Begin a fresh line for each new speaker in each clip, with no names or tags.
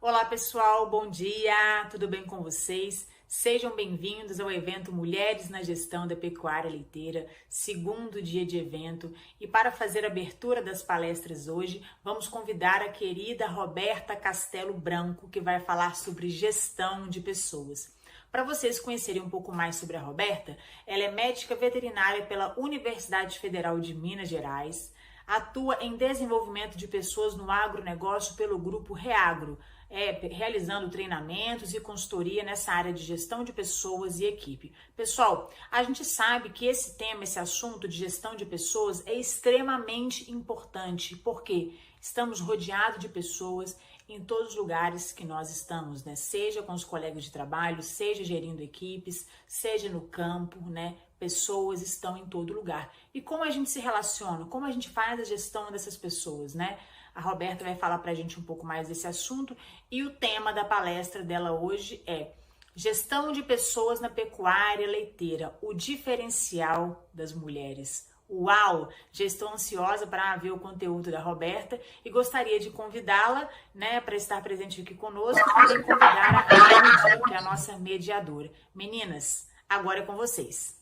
Olá pessoal, bom dia, tudo bem com vocês? Sejam bem-vindos ao evento Mulheres na Gestão da Pecuária Leiteira, segundo dia de evento. E para fazer a abertura das palestras hoje, vamos convidar a querida Roberta Castelo Branco, que vai falar sobre gestão de pessoas. Para vocês conhecerem um pouco mais sobre a Roberta, ela é médica veterinária pela Universidade Federal de Minas Gerais, atua em desenvolvimento de pessoas no agronegócio pelo grupo Reagro, realizando treinamentos e consultoria nessa área de gestão de pessoas e equipe. Pessoal, a gente sabe que esse tema, esse assunto de gestão de pessoas é extremamente importante, porque estamos rodeados de pessoas em todos os lugares que nós estamos, né? Seja com os colegas de trabalho, seja gerindo equipes, seja no campo, né? Pessoas estão em todo lugar. E como a gente se relaciona, como a gente faz a gestão dessas pessoas, né? A Roberta vai falar pra gente um pouco mais desse assunto e o tema da palestra dela hoje é Gestão de Pessoas na Pecuária Leiteira, o diferencial das mulheres. Uau! Já estou ansiosa para ver o conteúdo da Roberta e gostaria de convidá-la, né, para estar presente aqui conosco e também convidar a Cláudia, que é a nossa mediadora. Meninas, agora é com vocês.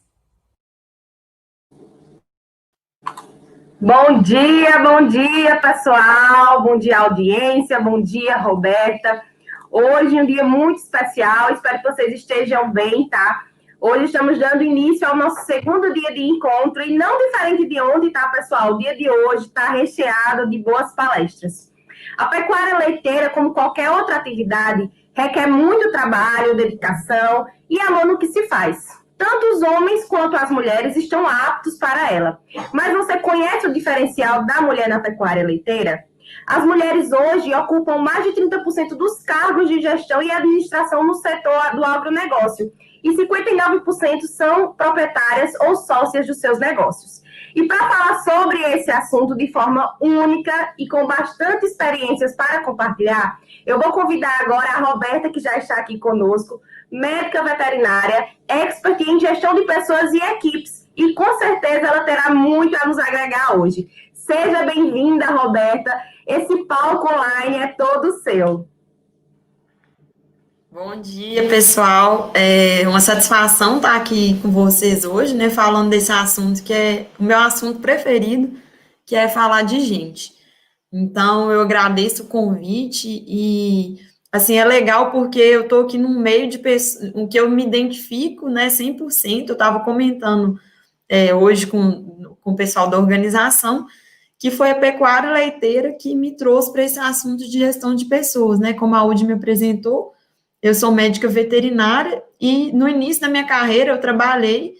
Bom dia, pessoal. Bom dia, audiência. Bom dia, Roberta. Hoje é um dia muito especial. Espero que vocês estejam bem, tá? Hoje estamos dando início ao nosso segundo dia de encontro e não diferente de ontem, tá, pessoal? O dia de hoje está recheado de boas palestras. A pecuária leiteira, como qualquer outra atividade, requer muito trabalho, dedicação e amor no que se faz. Tanto os homens quanto as mulheres estão aptos para ela. Mas você conhece o diferencial da mulher na pecuária leiteira? As mulheres hoje ocupam mais de 30% dos cargos de gestão e administração no setor do agronegócio. E 59% são proprietárias ou sócias dos seus negócios. E para falar sobre esse assunto de forma única e com bastante experiências para compartilhar, eu vou convidar agora a Roberta, que já está aqui conosco, médica veterinária, expert em gestão de pessoas e equipes. E com certeza ela terá muito a nos agregar hoje. Seja bem-vinda, Roberta. Esse palco online é todo seu.
Bom dia, pessoal. É uma satisfação estar aqui com vocês hoje, né, falando desse assunto que é o meu assunto preferido, que é falar de gente. Então, eu agradeço o convite e, assim, é legal porque eu estou aqui no meio de pessoas, o que eu me identifico, né, 100%. Eu estava comentando hoje com o pessoal da organização, que foi a pecuária leiteira que me trouxe para esse assunto de gestão de pessoas, né, como a Udi me apresentou. Eu sou médica veterinária e no início da minha carreira eu trabalhei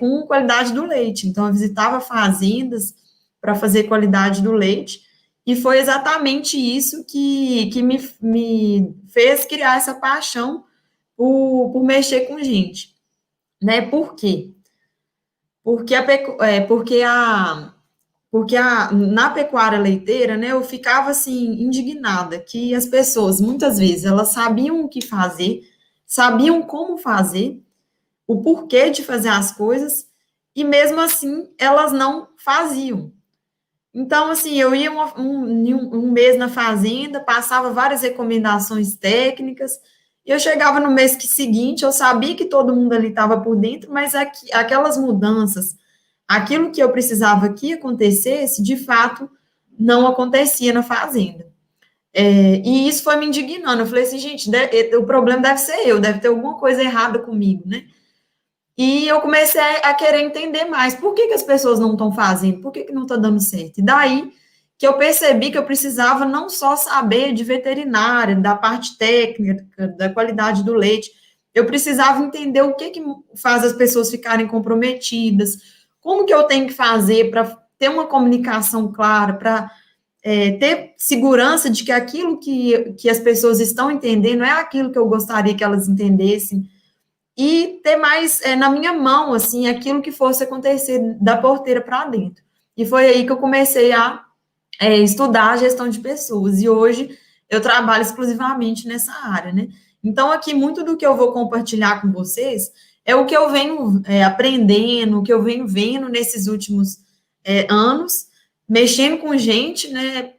com qualidade do leite. Então, eu visitava fazendas para fazer qualidade do leite e foi exatamente isso que me fez criar essa paixão por mexer com gente. Né? Por quê? Porque na pecuária leiteira, né, eu ficava, assim, indignada que as pessoas, muitas vezes, elas sabiam o que fazer, sabiam como fazer, o porquê de fazer as coisas, e mesmo assim, elas não faziam. Então, assim, eu ia um mês na fazenda, passava várias recomendações técnicas, e eu chegava no mês seguinte, eu sabia que todo mundo ali estava por dentro, mas aquelas mudanças, aquilo que eu precisava que acontecesse, de fato, não acontecia na fazenda. E isso foi me indignando. Eu falei assim, gente, o problema deve ser eu, deve ter alguma coisa errada comigo, né? E eu comecei a querer entender mais. Por que as pessoas não estão fazendo? Por que não está dando certo? E daí que eu percebi que eu precisava não só saber de veterinária, da parte técnica, da qualidade do leite, eu precisava entender o que faz as pessoas ficarem comprometidas, como que eu tenho que fazer para ter uma comunicação clara, para ter segurança de que aquilo que as pessoas estão entendendo é aquilo que eu gostaria que elas entendessem, e ter mais na minha mão, assim, aquilo que fosse acontecer da porteira para dentro. E foi aí que eu comecei a estudar a gestão de pessoas, e hoje eu trabalho exclusivamente nessa área, né? Então, aqui, muito do que eu vou compartilhar com vocês é o que eu venho aprendendo, o que eu venho vendo nesses últimos anos, mexendo com gente, né,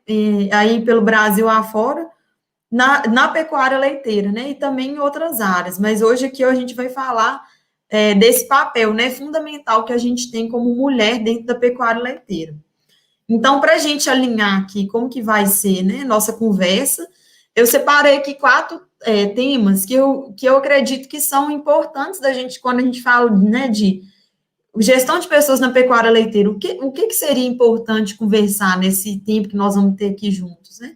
aí pelo Brasil afora, na pecuária leiteira, né, e também em outras áreas, mas hoje aqui a gente vai falar desse papel, né, fundamental que a gente tem como mulher dentro da pecuária leiteira. Então, para a gente alinhar aqui como que vai ser, né, nossa conversa, eu separei aqui 4 temas que eu acredito que são importantes da gente, quando a gente fala, né, de gestão de pessoas na pecuária leiteira, o que seria importante conversar nesse tempo que nós vamos ter aqui juntos, né?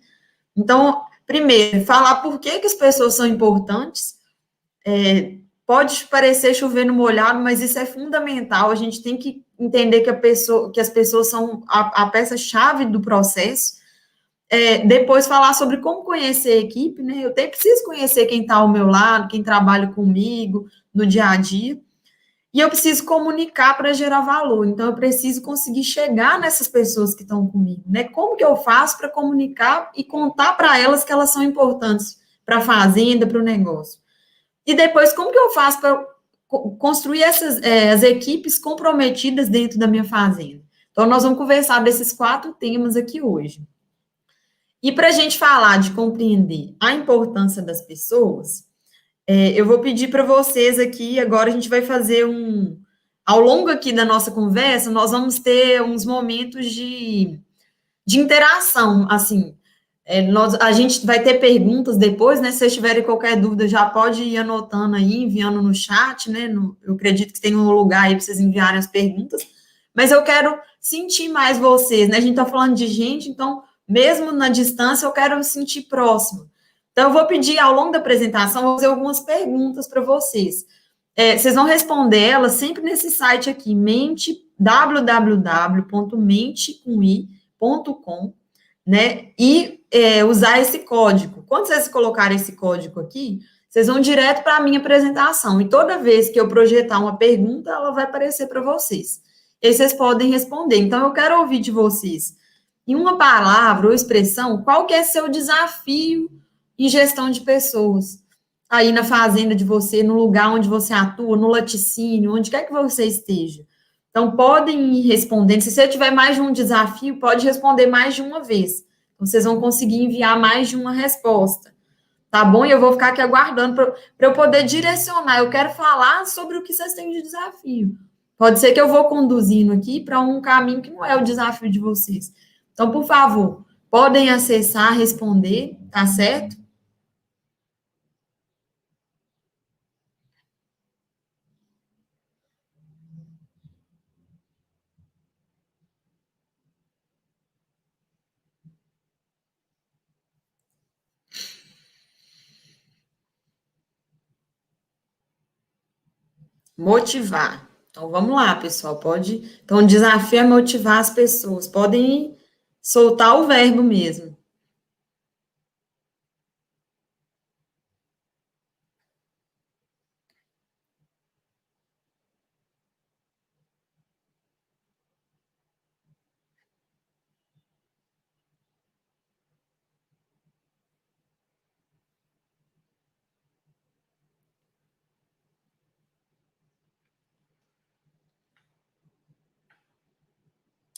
Então, primeiro, falar por que as pessoas são importantes. Pode parecer chover no molhado, mas isso é fundamental. A gente tem que entender que as pessoas são a peça-chave do processo. Depois, falar sobre como conhecer a equipe, né? Eu preciso conhecer quem está ao meu lado, quem trabalha comigo no dia a dia. E eu preciso comunicar para gerar valor. Então, eu preciso conseguir chegar nessas pessoas que estão comigo, né? Como que eu faço para comunicar e contar para elas que elas são importantes para a fazenda, para o negócio? E depois, como que eu faço para construir as equipes comprometidas dentro da minha fazenda? Então, nós vamos conversar desses 4 temas aqui hoje. E para a gente falar de compreender a importância das pessoas, eu vou pedir para vocês aqui, agora a gente vai fazer ao longo aqui da nossa conversa, nós vamos ter uns momentos de interação, assim, a gente vai ter perguntas depois, né, se vocês tiverem qualquer dúvida, já pode ir anotando aí, enviando no chat, né, eu acredito que tem um lugar aí para vocês enviarem as perguntas, mas eu quero sentir mais vocês, né, a gente está falando de gente, então, mesmo na distância, eu quero me sentir próximo. Então, eu vou pedir, ao longo da apresentação, vou fazer algumas perguntas para vocês. Vocês vão responder elas sempre nesse site aqui, www.mente.com, né? E usar esse código. Quando vocês colocarem esse código aqui, vocês vão direto para a minha apresentação. E toda vez que eu projetar uma pergunta, ela vai aparecer para vocês. E aí vocês podem responder. Então, eu quero ouvir de vocês, em uma palavra ou expressão, qual que é seu desafio em gestão de pessoas, aí na fazenda de você, no lugar onde você atua, no laticínio, onde quer que você esteja. Então, podem ir respondendo. Se você tiver mais de um desafio, pode responder mais de uma vez. Então, vocês vão conseguir enviar mais de uma resposta. Tá bom? E eu vou ficar aqui aguardando para eu poder direcionar. Eu quero falar sobre o que vocês têm de desafio. Pode ser que eu vou conduzindo aqui para um caminho que não é o desafio de vocês. Então, por favor, podem acessar, responder, tá certo? Motivar. Então, vamos lá, pessoal. Então, o desafio é motivar as pessoas. Podem soltar o verbo mesmo.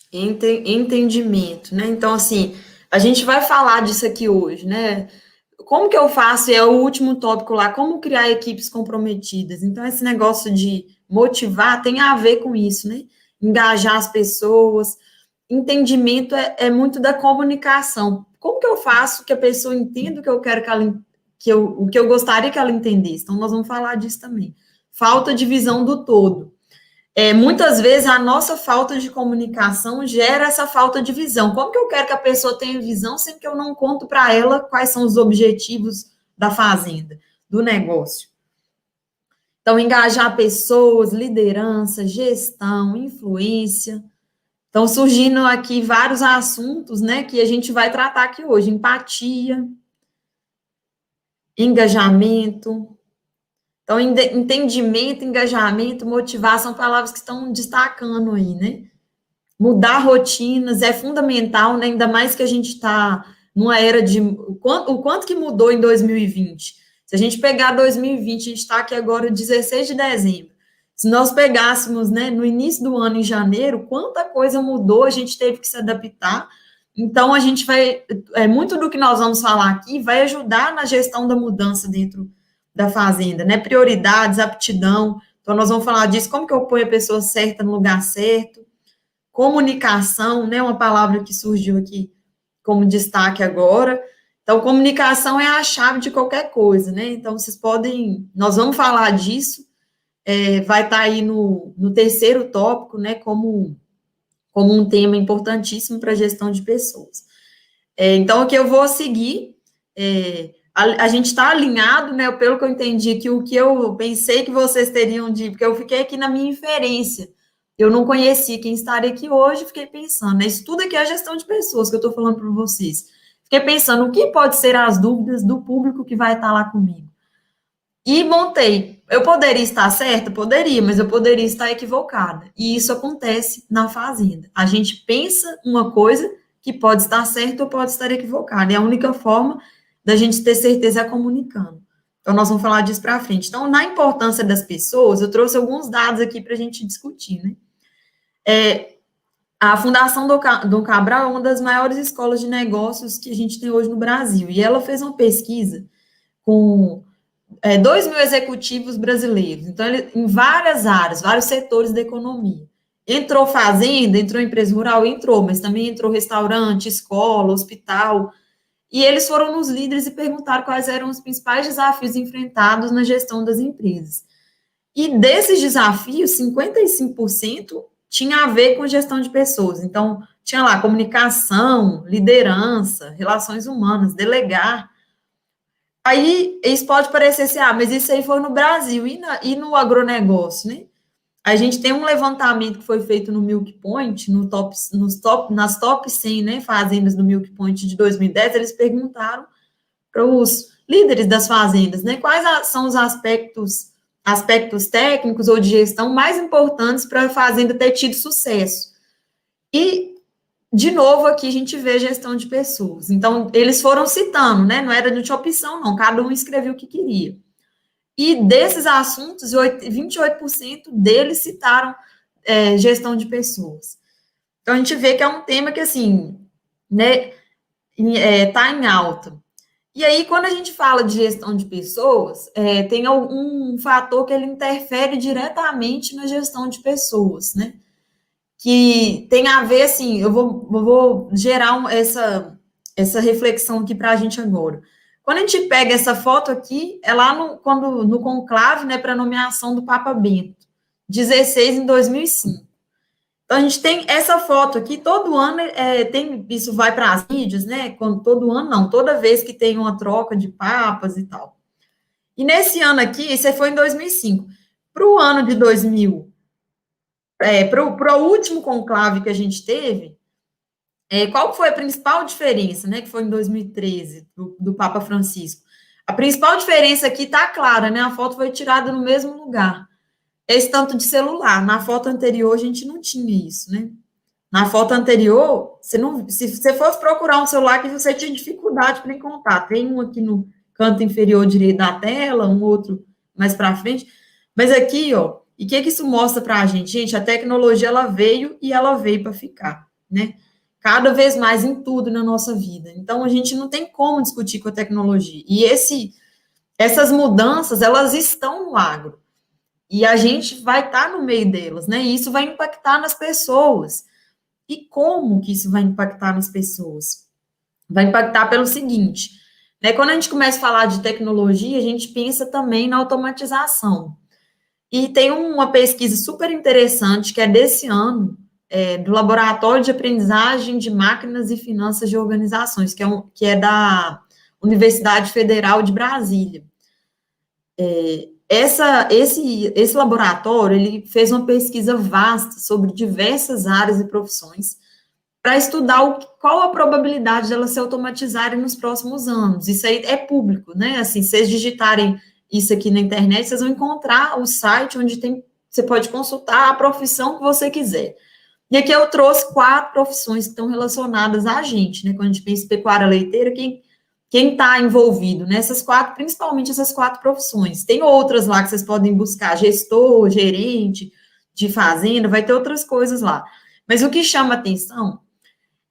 Entendimento, né? Então, assim, a gente vai falar disso aqui hoje, né? Como que eu faço? É o último tópico lá, como criar equipes comprometidas. Então, esse negócio de motivar tem a ver com isso, né? Engajar as pessoas. Entendimento é muito da comunicação. Como que eu faço que a pessoa entenda o que eu quero o que eu gostaria que ela entendesse? Então, nós vamos falar disso também. Falta de visão do todo. muitas vezes a nossa falta de comunicação gera essa falta de visão. Como que eu quero que a pessoa tenha visão, sendo que eu não conto para ela quais são os objetivos da fazenda, do negócio? Então, engajar pessoas, liderança, gestão, influência. Estão surgindo aqui vários assuntos, né, que a gente vai tratar aqui hoje. Empatia, engajamento. Então, entendimento, engajamento, motivar são palavras que estão destacando aí, né? Mudar rotinas é fundamental, né? Ainda mais que a gente está numa era de... O quanto que mudou em 2020? Se a gente pegar 2020, a gente está aqui agora, 16 de dezembro. Se nós pegássemos, né, no início do ano, em janeiro, quanta coisa mudou, a gente teve que se adaptar. Então, a gente vai... muito do que nós vamos falar aqui vai ajudar na gestão da mudança dentro da fazenda, né? Prioridades, aptidão. Então, nós vamos falar disso, como que eu ponho a pessoa certa no lugar certo. Comunicação, né? Uma palavra que surgiu aqui como destaque agora. Então, comunicação é a chave de qualquer coisa, né? Então, vocês podem... Nós vamos falar disso, vai estar aí no terceiro tópico, né? Como um tema importantíssimo para a gestão de pessoas. Então, o que eu vou seguir... a gente está alinhado, né, pelo que eu entendi, que o que eu pensei que vocês teriam de... Porque eu fiquei aqui na minha inferência. Eu não conheci quem estaria aqui hoje, fiquei pensando, né, isso tudo aqui é a gestão de pessoas que eu estou falando para vocês. Fiquei pensando, o que pode ser as dúvidas do público que vai estar lá comigo? E montei. Eu poderia estar certa? Poderia, mas eu poderia estar equivocada. E isso acontece na fazenda. A gente pensa uma coisa que pode estar certa ou pode estar equivocada. E a única forma da gente ter certeza é comunicando. Então, nós vamos falar disso para frente. Então, na importância das pessoas, eu trouxe alguns dados aqui para a gente discutir, né? A Fundação Dom Cabral é uma das maiores escolas de negócios que a gente tem hoje no Brasil. E ela fez uma pesquisa com 2 mil executivos brasileiros. Então, em várias áreas, vários setores da economia. Entrou fazenda, entrou empresa rural, entrou, mas também entrou restaurante, escola, hospital. E eles foram nos líderes e perguntaram quais eram os principais desafios enfrentados na gestão das empresas. E desses desafios, 55% tinha a ver com gestão de pessoas. Então, tinha lá comunicação, liderança, relações humanas, delegar. Aí, isso pode parecer assim, mas isso aí foi no Brasil e no agronegócio, né? A gente tem um levantamento que foi feito no Milk Point, nas top 100, né, fazendas do Milk Point de 2010, eles perguntaram para os líderes das fazendas, né, quais são os aspectos técnicos ou de gestão mais importantes para a fazenda ter tido sucesso. E, de novo, aqui a gente vê gestão de pessoas. Então, eles foram citando, né, não era de opção, não, cada um escreveu o que queria. E desses assuntos, 28% deles citaram gestão de pessoas. Então, a gente vê que é um tema que, assim, né, tá em alta. E aí, quando a gente fala de gestão de pessoas, tem algum fator que ele interfere diretamente na gestão de pessoas, né? Que tem a ver, assim, eu vou gerar essa reflexão aqui para a gente agora. Quando a gente pega essa foto aqui, é lá no conclave, né, para nomeação do Papa Bento, 16 em 2005. Então, a gente tem essa foto aqui, todo ano isso vai para as mídias, né, todo ano não, toda vez que tem uma troca de papas e tal. E nesse ano aqui, esse foi em 2005, para o ano de 2000, para o último conclave que a gente teve, qual foi a principal diferença, né, que foi em 2013, do Papa Francisco? A principal diferença aqui está clara, né, a foto foi tirada no mesmo lugar. Esse tanto de celular, na foto anterior a gente não tinha isso, né? Na foto anterior, se você fosse procurar um celular que você tinha dificuldade para encontrar, tem um aqui no canto inferior direito da tela, um outro mais para frente, mas aqui, ó, e o que isso mostra para a gente? Gente, a tecnologia, ela veio e ela veio para ficar, né? Cada vez mais em tudo na nossa vida. Então, a gente não tem como discutir com a tecnologia. E essas mudanças, elas estão no agro. E a gente vai estar no meio delas, né? E isso vai impactar nas pessoas. E como que isso vai impactar nas pessoas? Vai impactar pelo seguinte, né? Quando a gente começa a falar de tecnologia, a gente pensa também na automatização. E tem uma pesquisa super interessante, que é desse ano, do Laboratório de Aprendizagem de Máquinas e Finanças de Organizações, que é da Universidade Federal de Brasília. Esse laboratório, ele fez uma pesquisa vasta sobre diversas áreas e profissões para estudar qual a probabilidade de elas se automatizarem nos próximos anos. Isso aí é público, né? Assim, se vocês digitarem isso aqui na internet, vocês vão encontrar o site onde você pode consultar a profissão que você quiser. E aqui eu trouxe 4 profissões que estão relacionadas a gente, né? Quando a gente pensa em pecuária leiteira, quem está envolvido nessas 4, principalmente essas 4 profissões. Tem outras lá que vocês podem buscar, gestor, gerente de fazenda, vai ter outras coisas lá. Mas o que chama atenção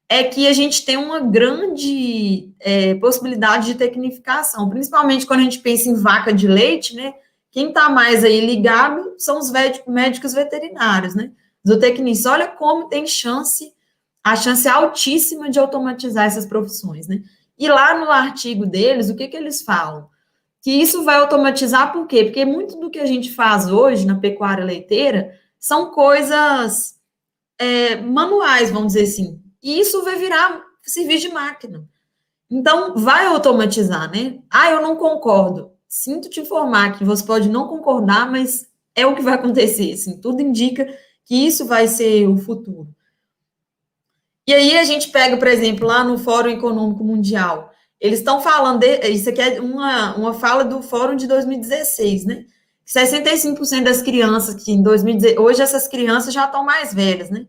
é que a gente tem uma grande possibilidade de tecnificação, principalmente quando a gente pensa em vaca de leite, né? Quem está mais aí ligado são os médicos veterinários, né? Zootecnistas. Olha como tem a chance altíssima de automatizar essas profissões, né? E lá no artigo deles, o que eles falam? Que isso vai automatizar por quê? Porque muito do que a gente faz hoje na pecuária leiteira são coisas manuais, vamos dizer assim. E isso vai virar serviço de máquina. Então, vai automatizar, né? Eu não concordo. Sinto te informar que você pode não concordar, mas é o que vai acontecer. Assim, tudo indica que isso vai ser o futuro. E aí a gente pega, por exemplo, lá no Fórum Econômico Mundial, eles estão falando, isso aqui é uma fala do Fórum de 2016, né? 65% das crianças que em 2016, hoje essas crianças já estão mais velhas, né?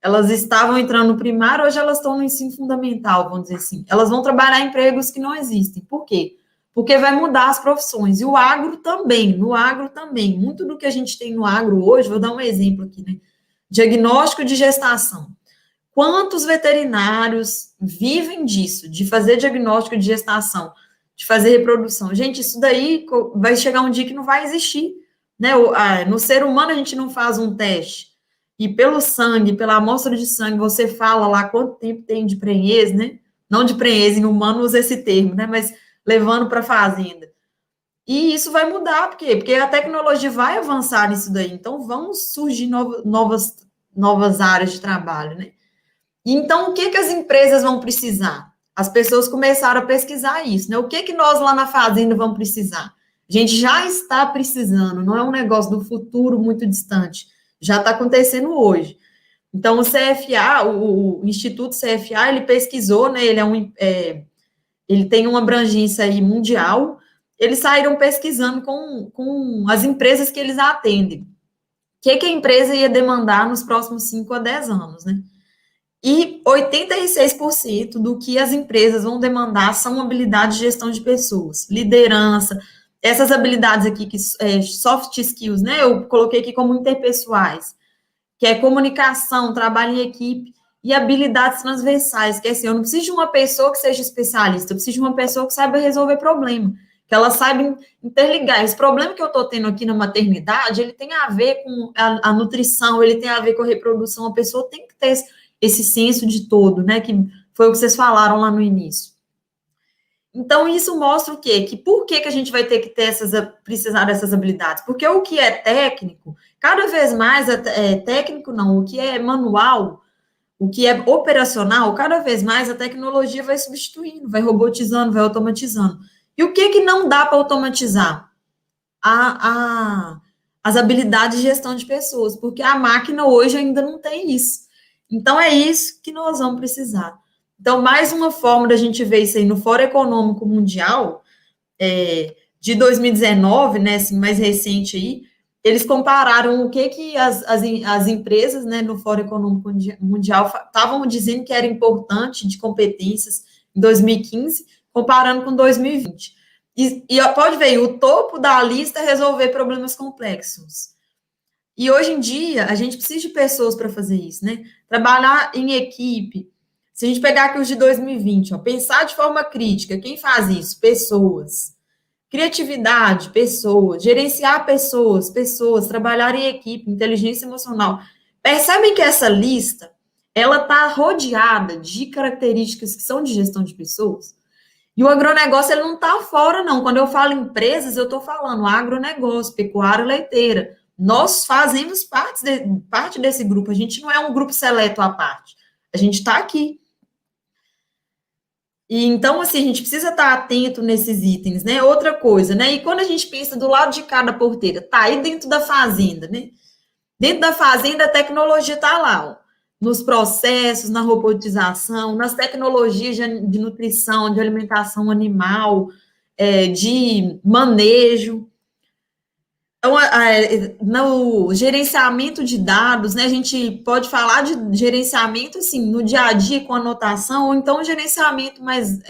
Elas estavam entrando no primário, hoje elas estão no ensino fundamental, vamos dizer assim. Elas vão trabalhar em empregos que não existem. Por quê? Porque vai mudar as profissões. E o agro também, no agro também. Muito do que a gente tem no agro hoje, vou dar um exemplo aqui, né? Diagnóstico de gestação. Quantos veterinários vivem disso, de fazer diagnóstico de gestação, de fazer reprodução? Gente, isso daí vai chegar um dia que não vai existir, né? No ser humano a gente não faz um teste, e pelo sangue, pela amostra de sangue, você fala lá quanto tempo tem de prenhez, né? Não de prenhez, em humano usa esse termo, né? Mas levando para a fazenda. E isso vai mudar, por quê? Porque a tecnologia vai avançar nisso daí, então vão surgir novas áreas de trabalho, né? Então, o que as empresas vão precisar? As pessoas começaram a pesquisar isso, né? O que nós lá na fazenda vamos precisar? A gente já está precisando, não é um negócio do futuro muito distante, já está acontecendo hoje. Então, o CFA, o Instituto CFA, ele pesquisou, né? Ele tem uma abrangência aí mundial. Eles saíram pesquisando com as empresas que eles atendem. O que a empresa ia demandar nos próximos 5 a 10 anos, né? E 86% do que as empresas vão demandar são habilidades de gestão de pessoas, liderança, essas habilidades aqui, soft skills, né? Eu coloquei aqui como interpessoais, que é comunicação, trabalho em equipe, e habilidades transversais, que é assim, eu não preciso de uma pessoa que seja especialista, eu preciso de uma pessoa que saiba resolver problema, que ela saiba interligar. Esse problema que eu estou tendo aqui na maternidade, ele tem a ver com a nutrição, ele tem a ver com a reprodução, a pessoa tem que ter esse senso de todo, né, que foi o que vocês falaram lá no início. Então, isso mostra o quê? Que por que a gente vai ter que precisar dessas habilidades? Porque o que é técnico, cada vez mais, técnico não, o que é manual, o que é operacional, cada vez mais a tecnologia vai substituindo, vai robotizando, vai automatizando. E o que não dá para automatizar? As habilidades de gestão de pessoas, porque a máquina hoje ainda não tem isso. Então, é isso que nós vamos precisar. Então, mais uma forma da gente ver isso aí no Fórum Econômico Mundial, de 2019, né, assim, mais recente aí, eles compararam o que as empresas, né, no Fórum Econômico Mundial estavam dizendo que era importante de competências em 2015, comparando com 2020. E pode ver, o topo da lista é resolver problemas complexos. E hoje em dia, a gente precisa de pessoas para fazer isso, né? Trabalhar em equipe. Se a gente pegar aqui os de 2020, pensar de forma crítica, quem faz isso? Pessoas. Criatividade, pessoas. Gerenciar pessoas, trabalhar em equipe, inteligência emocional. Percebem que essa lista, ela está rodeada de características que são de gestão de pessoas? E o agronegócio, ele não está fora, não. Quando eu falo empresas, eu estou falando agronegócio, pecuária leiteira. nós fazemos parte desse grupo, a gente não é um grupo seleto à parte, a gente está aqui. E então, assim, a gente precisa estar atento nesses itens, né? Outra coisa, né? E quando a gente pensa do lado de cada porteira, tá aí dentro da fazenda, né? Dentro da fazenda, a tecnologia está lá, ó, nos processos, na robotização, nas tecnologias de nutrição, de alimentação animal, de manejo. Então, no gerenciamento de dados, né, a gente pode falar de gerenciamento, assim, no dia a dia com anotação, ou então gerenciamento mais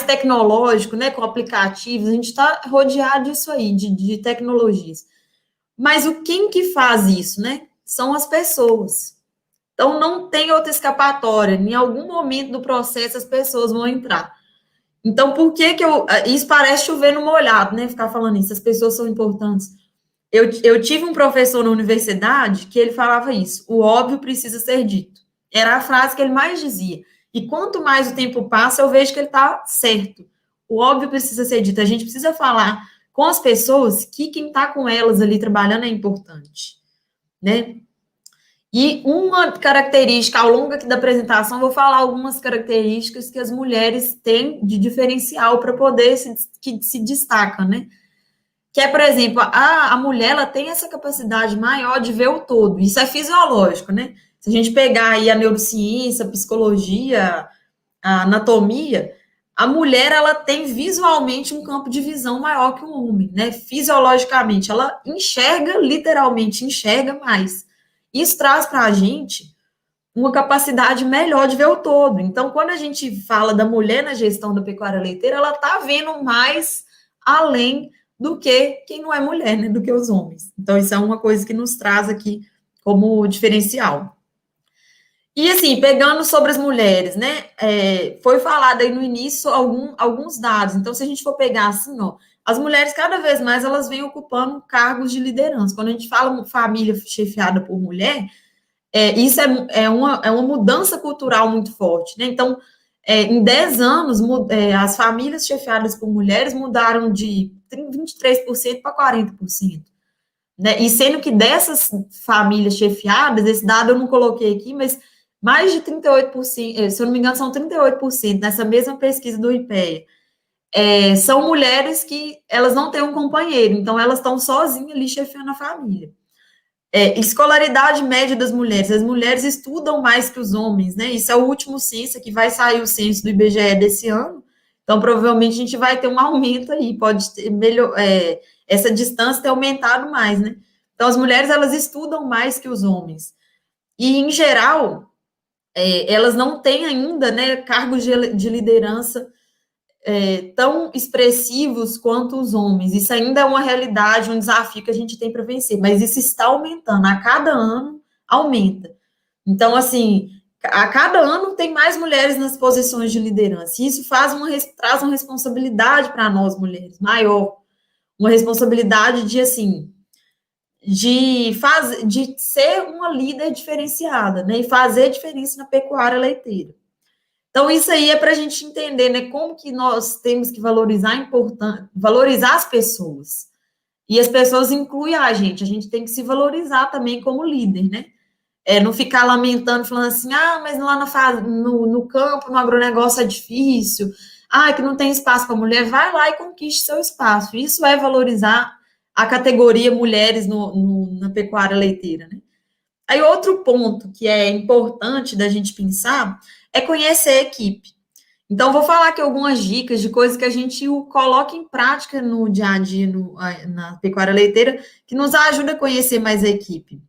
tecnológico, né, com aplicativos, a gente está rodeado disso aí, de tecnologias. Mas quem que faz isso, né? São as pessoas. Então, não tem outra escapatória. Em algum momento do processo, as pessoas vão entrar. Então, por que isso parece chover no molhado, né? Ficar falando isso, as pessoas são importantes. Eu tive um professor na universidade que ele falava isso, o óbvio precisa ser dito. Era a frase que ele mais dizia. E quanto mais o tempo passa, eu vejo que ele está certo. O óbvio precisa ser dito. A gente precisa falar com as pessoas que quem está com elas ali trabalhando é importante, né? E uma característica, ao longo aqui da apresentação, vou falar algumas características que as mulheres têm de diferencial para poder que se destacam, né? Que é, por exemplo, a mulher, ela tem essa capacidade maior de ver o todo. Isso é fisiológico, né? Se a gente pegar aí a neurociência, a psicologia, a anatomia, a mulher, ela tem visualmente um campo de visão maior que o homem, né? Fisiologicamente, ela enxerga, literalmente enxerga mais. Isso traz para a gente uma capacidade melhor de ver o todo. Então, quando a gente fala da mulher na gestão da pecuária leiteira, ela está vendo mais além do que quem não é mulher, né? Do que os homens. Então, isso é uma coisa que nos traz aqui como diferencial. E, assim, pegando sobre as mulheres, né? Foi falado aí no início alguns dados. Então, se a gente for pegar assim, ó, as mulheres, cada vez mais, elas vêm ocupando cargos de liderança. Quando a gente fala família chefiada por mulher, isso é uma mudança cultural muito forte, né? Então, em 10 anos, as famílias chefiadas por mulheres mudaram de 23% para 40%. Né? E sendo que dessas famílias chefiadas, esse dado eu não coloquei aqui, mas mais de 38%, se eu não me engano, são 38%, nessa mesma pesquisa do IPEA. São mulheres que elas não têm um companheiro, então elas estão sozinhas ali chefiando a família. Escolaridade média das mulheres, as mulheres estudam mais que os homens, né? Isso é o último censo, que vai sair o censo do IBGE desse ano, então provavelmente a gente vai ter um aumento aí, pode ter essa distância ter aumentado mais, né? Então as mulheres, elas estudam mais que os homens. E, em geral, elas não têm ainda, né, cargos de liderança tão expressivos quanto os homens. Isso ainda é uma realidade, um desafio que a gente tem para vencer, mas isso está aumentando, a cada ano aumenta. Então, assim, a cada ano tem mais mulheres nas posições de liderança, e isso traz uma responsabilidade para nós, mulheres, maior, uma responsabilidade de, assim, de ser uma líder diferenciada, né, e fazer diferença na pecuária leiteira. Então, isso aí é para a gente entender, né, como que nós temos que valorizar as pessoas. E as pessoas incluem a gente tem que se valorizar também como líder, né? Não ficar lamentando, falando assim, mas lá no campo, no agronegócio é difícil, que não tem espaço para mulher, vai lá e conquiste seu espaço. Isso é valorizar a categoria mulheres na pecuária leiteira, né? Aí, outro ponto que é importante da gente pensar é conhecer a equipe. Então, vou falar aqui algumas dicas de coisas que a gente coloca em prática no dia a dia na pecuária leiteira, que nos ajuda a conhecer mais a equipe.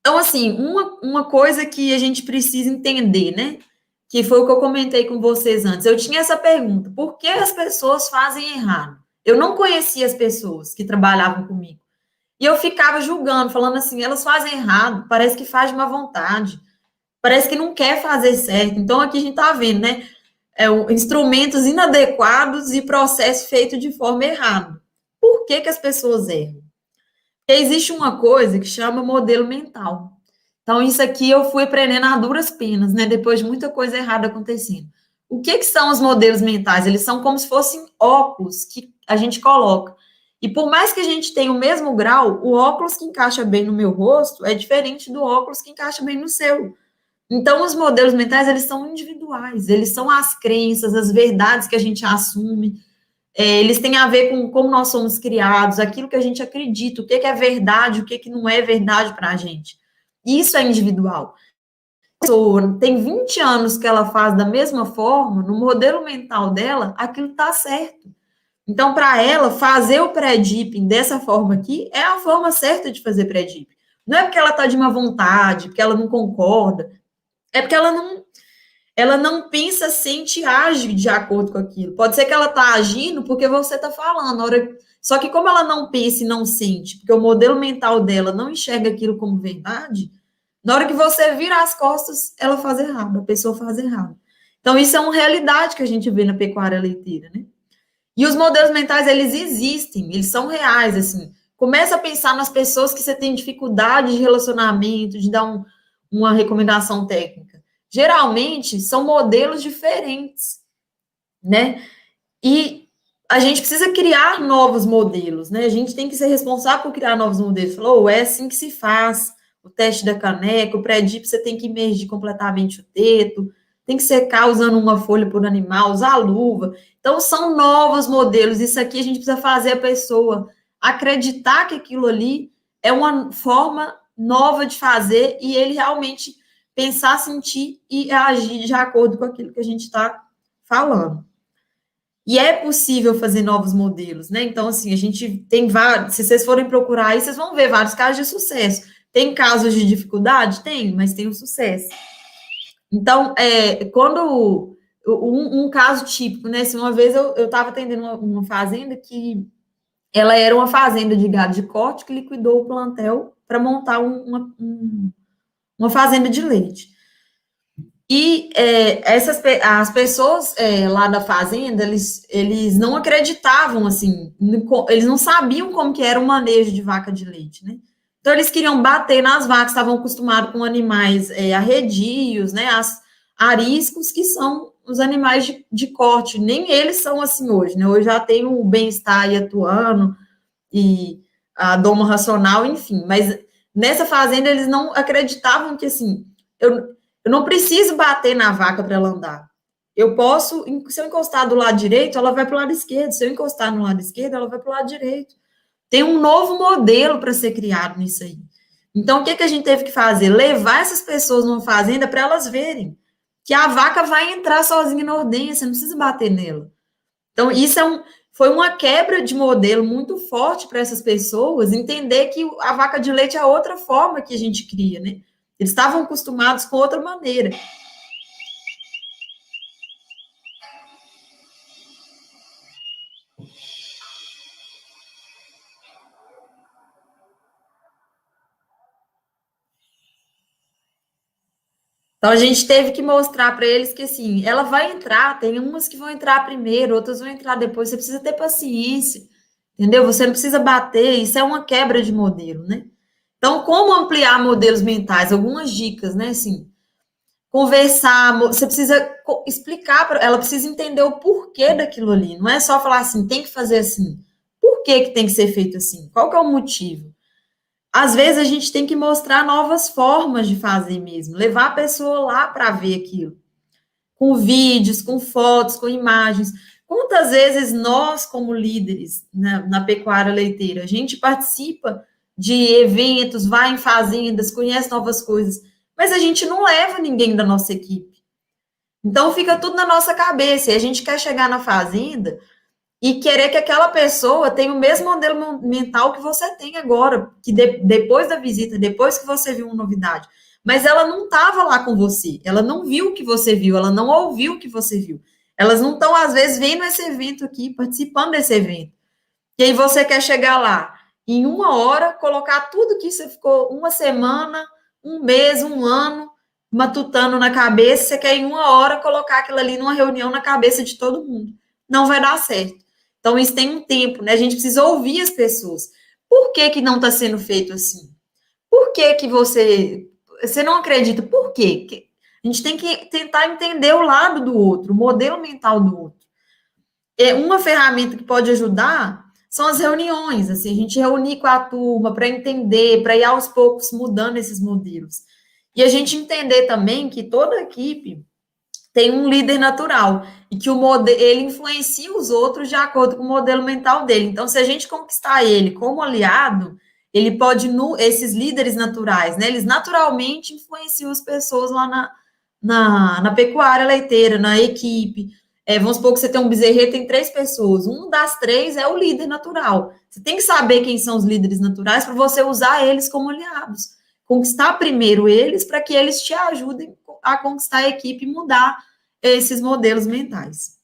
Então, assim, uma coisa que a gente precisa entender, né? Que foi o que eu comentei com vocês antes. Eu tinha essa pergunta: por que as pessoas fazem errado? Eu não conhecia as pessoas que trabalhavam comigo. E eu ficava julgando, falando assim, elas fazem errado, parece que faz de má vontade, parece que não quer fazer certo. Então, aqui a gente está vendo, né? Instrumentos inadequados e processo feito de forma errada. Por que as pessoas erram? Porque existe uma coisa que chama modelo mental. Então, isso aqui eu fui aprendendo a duras penas, né? Depois de muita coisa errada acontecendo. O que são os modelos mentais? Eles são como se fossem óculos que a gente coloca. E por mais que a gente tenha o mesmo grau, o óculos que encaixa bem no meu rosto é diferente do óculos que encaixa bem no seu. Então, os modelos mentais, eles são individuais, eles são as crenças, as verdades que a gente assume, eles têm a ver com como nós somos criados, aquilo que a gente acredita, o que é verdade, o que não é verdade para a gente. Isso é individual. A pessoa tem 20 anos que ela faz da mesma forma, no modelo mental dela, aquilo está certo. Então, para ela, fazer o pré-dipping dessa forma aqui é a forma certa de fazer pré-dipping. Não é porque ela está de má vontade, porque ela não concorda, é porque ela não pensa, sente e age de acordo com aquilo. Pode ser que ela está agindo porque você está falando. Só que como ela não pensa e não sente, porque o modelo mental dela não enxerga aquilo como verdade, na hora que você vira as costas, ela faz errado, a pessoa faz errado. Então, isso é uma realidade que a gente vê na pecuária leiteira, né? E os modelos mentais, eles existem, eles são reais, assim. Começa a pensar nas pessoas que você tem dificuldade de relacionamento, de dar uma recomendação técnica. Geralmente, são modelos diferentes, né? E a gente precisa criar novos modelos, né? A gente tem que ser responsável por criar novos modelos. Falou, é assim que se faz o teste da caneca, o pré-dip você tem que imergir completamente o teto, tem que secar usando uma folha por animal, usar luva. Então, são novos modelos. Isso aqui a gente precisa fazer a pessoa acreditar que aquilo ali é uma forma nova de fazer e ele realmente pensar, sentir e agir de acordo com aquilo que a gente está falando. E é possível fazer novos modelos, né? Então, assim, a gente tem vários, se vocês forem procurar aí, vocês vão ver vários casos de sucesso. Tem casos de dificuldade? Tem, mas tem o sucesso. Então, quando um caso típico, né? Assim, uma vez eu estava atendendo uma fazenda que ela era uma fazenda de gado de corte que liquidou o plantel para montar uma fazenda de leite. E as pessoas lá da fazenda, eles não acreditavam, assim, eles não sabiam como que era o manejo de vaca de leite, né? Então, eles queriam bater nas vacas, estavam acostumados com animais arredios, né? Ariscos, que são os animais de corte. Nem eles são assim hoje, né? Hoje já tem o bem-estar aí atuando e a doma racional, enfim. Mas nessa fazenda, eles não acreditavam que, assim, eu não preciso bater na vaca para ela andar. Eu posso, se eu encostar do lado direito, ela vai para o lado esquerdo. Se eu encostar no lado esquerdo, ela vai para o lado direito. Tem um novo modelo para ser criado nisso aí. Então, o que a gente teve que fazer? Levar essas pessoas numa fazenda para elas verem que a vaca vai entrar sozinha na ordenha, você não precisa bater nela. Então, isso foi uma quebra de modelo muito forte para essas pessoas, entender que a vaca de leite é outra forma que a gente cria, né? Eles estavam acostumados com outra maneira. Então, a gente teve que mostrar para eles que, assim, ela vai entrar, tem umas que vão entrar primeiro, outras vão entrar depois, você precisa ter paciência, entendeu? Você não precisa bater, isso é uma quebra de modelo, né? Então, como ampliar modelos mentais? Algumas dicas, né, assim, conversar, você precisa explicar, ela precisa entender o porquê daquilo ali, não é só falar assim, tem que fazer assim. Por que tem que ser feito assim? Qual que é o motivo? Às vezes a gente tem que mostrar novas formas de fazer mesmo, levar a pessoa lá para ver aquilo, com vídeos, com fotos, com imagens. Quantas vezes nós, como líderes na pecuária leiteira, a gente participa de eventos, vai em fazendas, conhece novas coisas, mas a gente não leva ninguém da nossa equipe. Então fica tudo na nossa cabeça, e a gente quer chegar na fazenda e querer que aquela pessoa tenha o mesmo modelo mental que você tem agora, que depois da visita, depois que você viu uma novidade. Mas ela não estava lá com você, ela não viu o que você viu, ela não ouviu o que você viu. Elas não estão, às vezes, vendo esse evento aqui, participando desse evento. E aí você quer chegar lá, em 1 hora, colocar tudo que você ficou uma semana, um mês, um ano, matutando na cabeça, você quer em 1 hora colocar aquilo ali numa reunião na cabeça de todo mundo. Não vai dar certo. Então, isso tem um tempo, né? A gente precisa ouvir as pessoas. Por que não está sendo feito assim? Por que você não acredita? Por quê? A gente tem que tentar entender o lado do outro, o modelo mental do outro. Uma ferramenta que pode ajudar são as reuniões, assim, a gente reunir com a turma para entender, para ir aos poucos mudando esses modelos. E a gente entender também que toda equipe tem um líder natural e que ele influencia os outros de acordo com o modelo mental dele. Então, se a gente conquistar ele como aliado, ele pode, esses líderes naturais, né, eles naturalmente influenciam as pessoas lá na pecuária leiteira, na equipe. Vamos supor que você tem um bezerreiro, tem 3 pessoas. Um das 3 é o líder natural. Você tem que saber quem são os líderes naturais para você usar eles como aliados. Conquistar primeiro eles para que eles te ajudem a conquistar a equipe e mudar esses modelos mentais.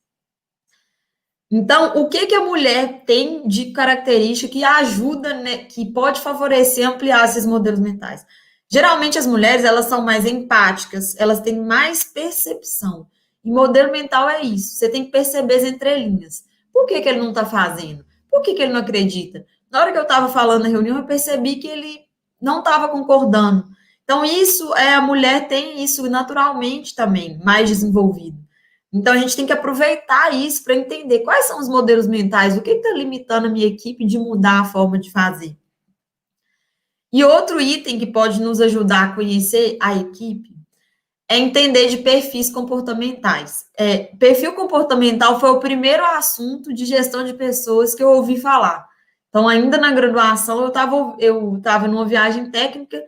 Então, o que a mulher tem de característica que ajuda, né, que pode favorecer ampliar esses modelos mentais? Geralmente, as mulheres, elas são mais empáticas, elas têm mais percepção. E modelo mental é isso, você tem que perceber as entrelinhas. Por que ele não está fazendo? Por que ele não acredita? Na hora que eu estava falando na reunião, eu percebi que ele não estava concordando. Então, isso a mulher tem isso naturalmente também, mais desenvolvido. Então, a gente tem que aproveitar isso para entender quais são os modelos mentais, o que está limitando a minha equipe de mudar a forma de fazer. E outro item que pode nos ajudar a conhecer a equipe é entender de perfis comportamentais. Perfil comportamental foi o primeiro assunto de gestão de pessoas que eu ouvi falar. Então, ainda na graduação, eu estava numa viagem técnica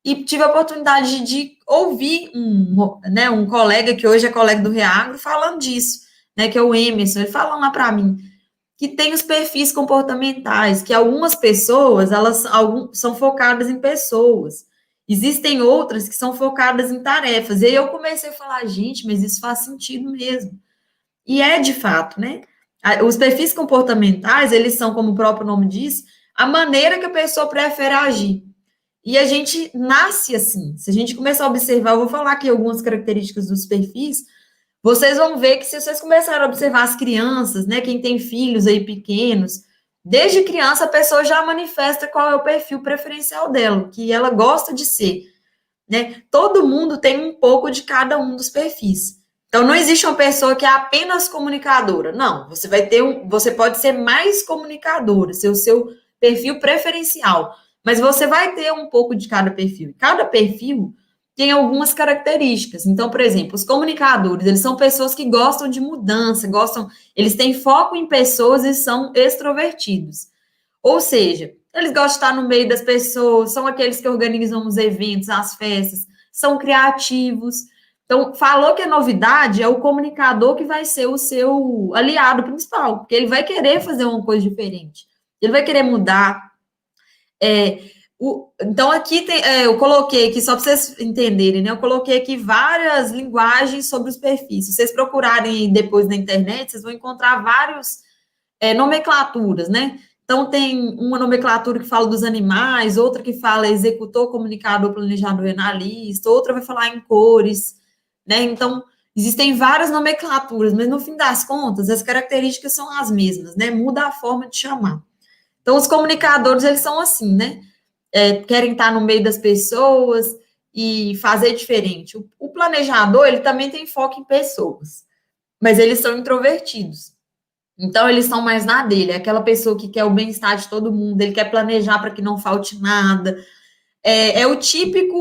e tive a oportunidade de ouvir um colega, que hoje é colega do Reagro, falando disso, né, que é o Emerson, ele falando lá para mim, que tem os perfis comportamentais, que algumas pessoas, elas são focadas em pessoas, existem outras que são focadas em tarefas, e aí eu comecei a falar, gente, mas isso faz sentido mesmo, e de fato, né, os perfis comportamentais, eles são, como o próprio nome diz, a maneira que a pessoa prefere agir. E a gente nasce assim. Se a gente começar a observar, eu vou falar aqui algumas características dos perfis, vocês vão ver que se vocês começarem a observar as crianças, né, quem tem filhos aí pequenos, desde criança a pessoa já manifesta qual é o perfil preferencial dela, que ela gosta de ser, né? Todo mundo tem um pouco de cada um dos perfis. Então não existe uma pessoa que é apenas comunicadora. Não, você pode ser mais comunicadora, ser o seu perfil preferencial. Mas você vai ter um pouco de cada perfil. Cada perfil tem algumas características. Então, por exemplo, os comunicadores, eles são pessoas que gostam de mudança, eles têm foco em pessoas e são extrovertidos. Ou seja, eles gostam de estar no meio das pessoas, são aqueles que organizam os eventos, as festas, são criativos. Então, falou que a novidade é o comunicador que vai ser o seu aliado principal, porque ele vai querer fazer uma coisa diferente. Ele vai querer mudar. Então, aqui eu coloquei aqui, só para vocês entenderem, né? Eu coloquei aqui várias linguagens sobre os perfis. Se vocês procurarem depois na internet, vocês vão encontrar várias nomenclaturas, né? Então, tem uma nomenclatura que fala dos animais, outra que fala executor, comunicador, planejador e analista, outra vai falar em cores, né? Então, existem várias nomenclaturas, mas no fim das contas, as características são as mesmas, né? Muda a forma de chamar. Então, os comunicadores, eles são assim, né? Querem estar no meio das pessoas e fazer diferente. O planejador, ele também tem foco em pessoas, mas eles são introvertidos. Então, eles são mais na dele. É aquela pessoa que quer o bem-estar de todo mundo, ele quer planejar para que não falte nada. A típica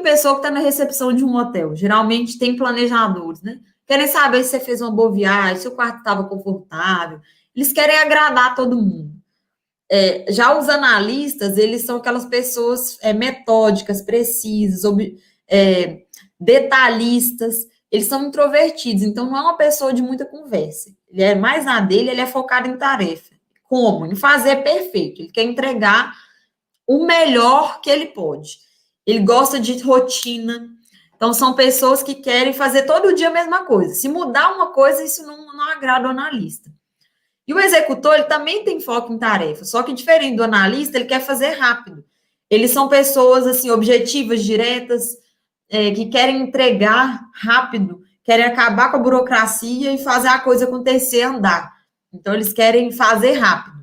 pessoa que está na recepção de um hotel. Geralmente tem planejadores, né? Querem saber se você fez uma boa viagem, se o quarto estava confortável. Eles querem agradar todo mundo. Já os analistas, eles são aquelas pessoas metódicas, precisas, detalhistas, eles são introvertidos, então não é uma pessoa de muita conversa. Ele é mais na dele, ele é focado em tarefa. Como? Em fazer perfeito. Ele quer entregar o melhor que ele pode. Ele gosta de rotina. Então, são pessoas que querem fazer todo dia a mesma coisa. Se mudar uma coisa, isso não agrada o analista. E o executor, ele também tem foco em tarefa, só que diferente do analista, ele quer fazer rápido. Eles são pessoas, assim, objetivas, diretas, que querem entregar rápido, querem acabar com a burocracia e fazer a coisa acontecer, andar. Então, eles querem fazer rápido.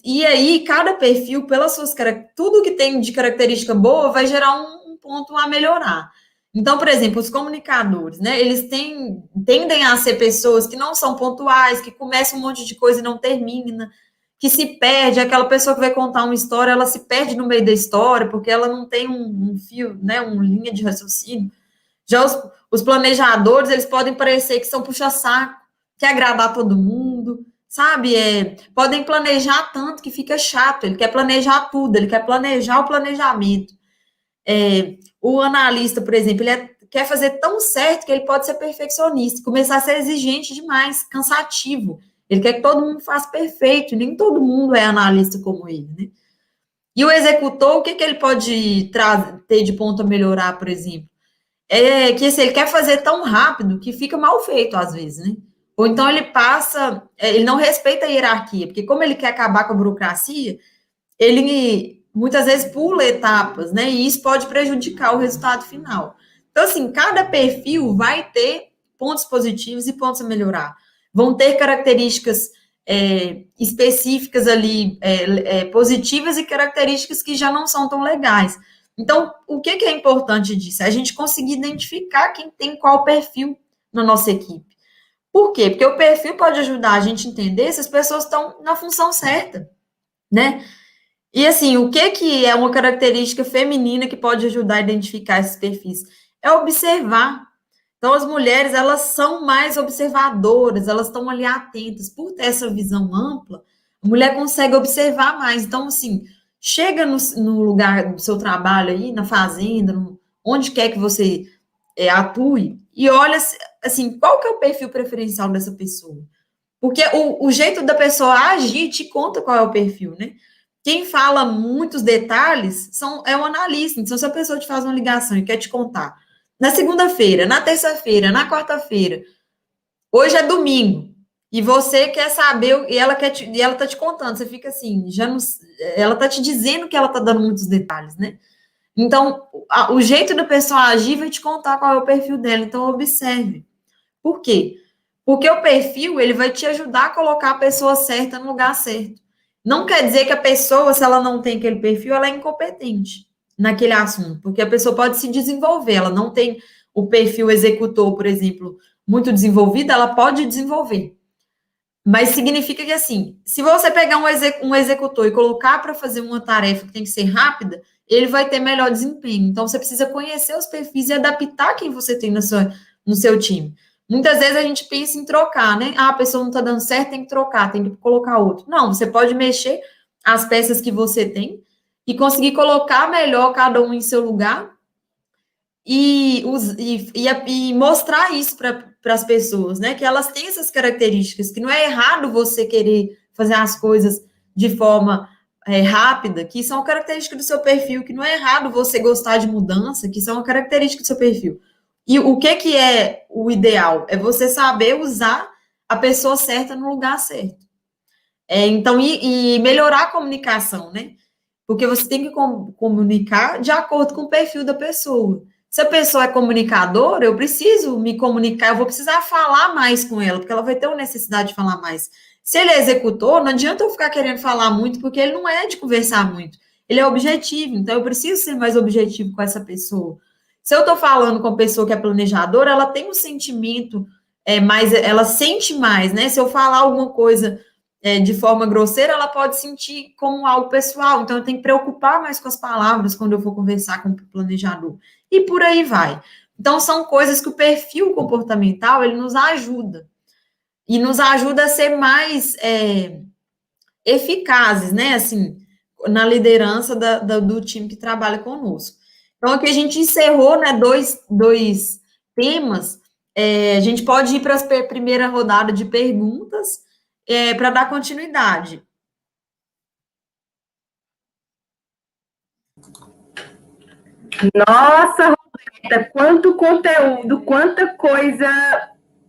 E aí, cada perfil, pelas suas características, tudo que tem de característica boa vai gerar um ponto a melhorar. Então, por exemplo, os comunicadores, né, eles tendem a ser pessoas que não são pontuais, que começam um monte de coisa e não termina, que se perde, aquela pessoa que vai contar uma história, ela se perde no meio da história, porque ela não tem um fio, né, uma linha de raciocínio. Já os planejadores, eles podem parecer que são puxa-saco, que agradar todo mundo, sabe? Podem planejar tanto que fica chato, ele quer planejar tudo, ele quer planejar o planejamento. O analista, por exemplo, quer fazer tão certo que ele pode ser perfeccionista, começar a ser exigente demais, cansativo. Ele quer que todo mundo faça perfeito, nem todo mundo é analista como ele, né? E o executor, o que ele pode ter de ponto a melhorar, por exemplo? Que assim, ele quer fazer tão rápido que fica mal feito, às vezes, né? Ou então ele não respeita a hierarquia, porque como ele quer acabar com a burocracia, ele muitas vezes pula etapas, né? E isso pode prejudicar o resultado final. Então, assim, cada perfil vai ter pontos positivos e pontos a melhorar. Vão ter características específicas ali, positivas, e características que já não são tão legais. Então, o que é importante disso? É a gente conseguir identificar quem tem qual perfil na nossa equipe. Por quê? Porque o perfil pode ajudar a gente a entender se as pessoas estão na função certa, né? E, assim, o que é uma característica feminina que pode ajudar a identificar esses perfis? É observar. Então, as mulheres, elas são mais observadoras, elas estão ali atentas. Por ter essa visão ampla, a mulher consegue observar mais. Então, assim, chega no lugar do seu trabalho aí, na fazenda, onde quer que você atue, e olha, assim, qual que é o perfil preferencial dessa pessoa? Porque o jeito da pessoa agir te conta qual é o perfil, né? Quem fala muitos detalhes é um analista. Então, se a pessoa te faz uma ligação e quer te contar, na segunda-feira, na terça-feira, na quarta-feira, hoje é domingo, e você quer saber, e ela tá te contando, você fica assim, ela tá te dizendo que ela tá dando muitos detalhes, né? Então, o jeito da pessoa agir vai te contar qual é o perfil dela, então observe. Por quê? Porque o perfil, ele vai te ajudar a colocar a pessoa certa no lugar certo. Não quer dizer que a pessoa, se ela não tem aquele perfil, ela é incompetente naquele assunto, porque a pessoa pode se desenvolver, ela não tem o perfil executor, por exemplo, muito desenvolvido, ela pode desenvolver. Mas significa que, assim, se você pegar um executor e colocar para fazer uma tarefa que tem que ser rápida, ele vai ter melhor desempenho. Então, você precisa conhecer os perfis e adaptar quem você tem no seu time. Muitas vezes a gente pensa em trocar, né? A pessoa não está dando certo, tem que trocar, tem que colocar outro. Não, você pode mexer as peças que você tem e conseguir colocar melhor cada um em seu lugar e mostrar isso para as pessoas, né? Que elas têm essas características, que não é errado você querer fazer as coisas de forma rápida, que são características do seu perfil, que não é errado você gostar de mudança, que são uma característica do seu perfil. E o que é o ideal? É você saber usar a pessoa certa no lugar certo. Então, e melhorar a comunicação, né? Porque você tem que comunicar de acordo com o perfil da pessoa. Se a pessoa é comunicadora, eu preciso me comunicar, eu vou precisar falar mais com ela, porque ela vai ter uma necessidade de falar mais. Se ele é executor, não adianta eu ficar querendo falar muito, porque ele não é de conversar muito. Ele é objetivo, então eu preciso ser mais objetivo com essa pessoa. Se eu estou falando com a pessoa que é planejadora, ela tem um sentimento ela sente mais, né? Se eu falar alguma coisa de forma grosseira, ela pode sentir como algo pessoal. Então, eu tenho que preocupar mais com as palavras quando eu for conversar com o planejador. E por aí vai. Então, são coisas que o perfil comportamental, ele nos ajuda. E nos ajuda a ser mais eficazes, né? Assim, na liderança do time que trabalha conosco. Então, aqui a gente encerrou, né, dois temas. A gente pode ir para a primeira rodada de perguntas, para dar continuidade.
Nossa, Roberta, quanto conteúdo, quanta coisa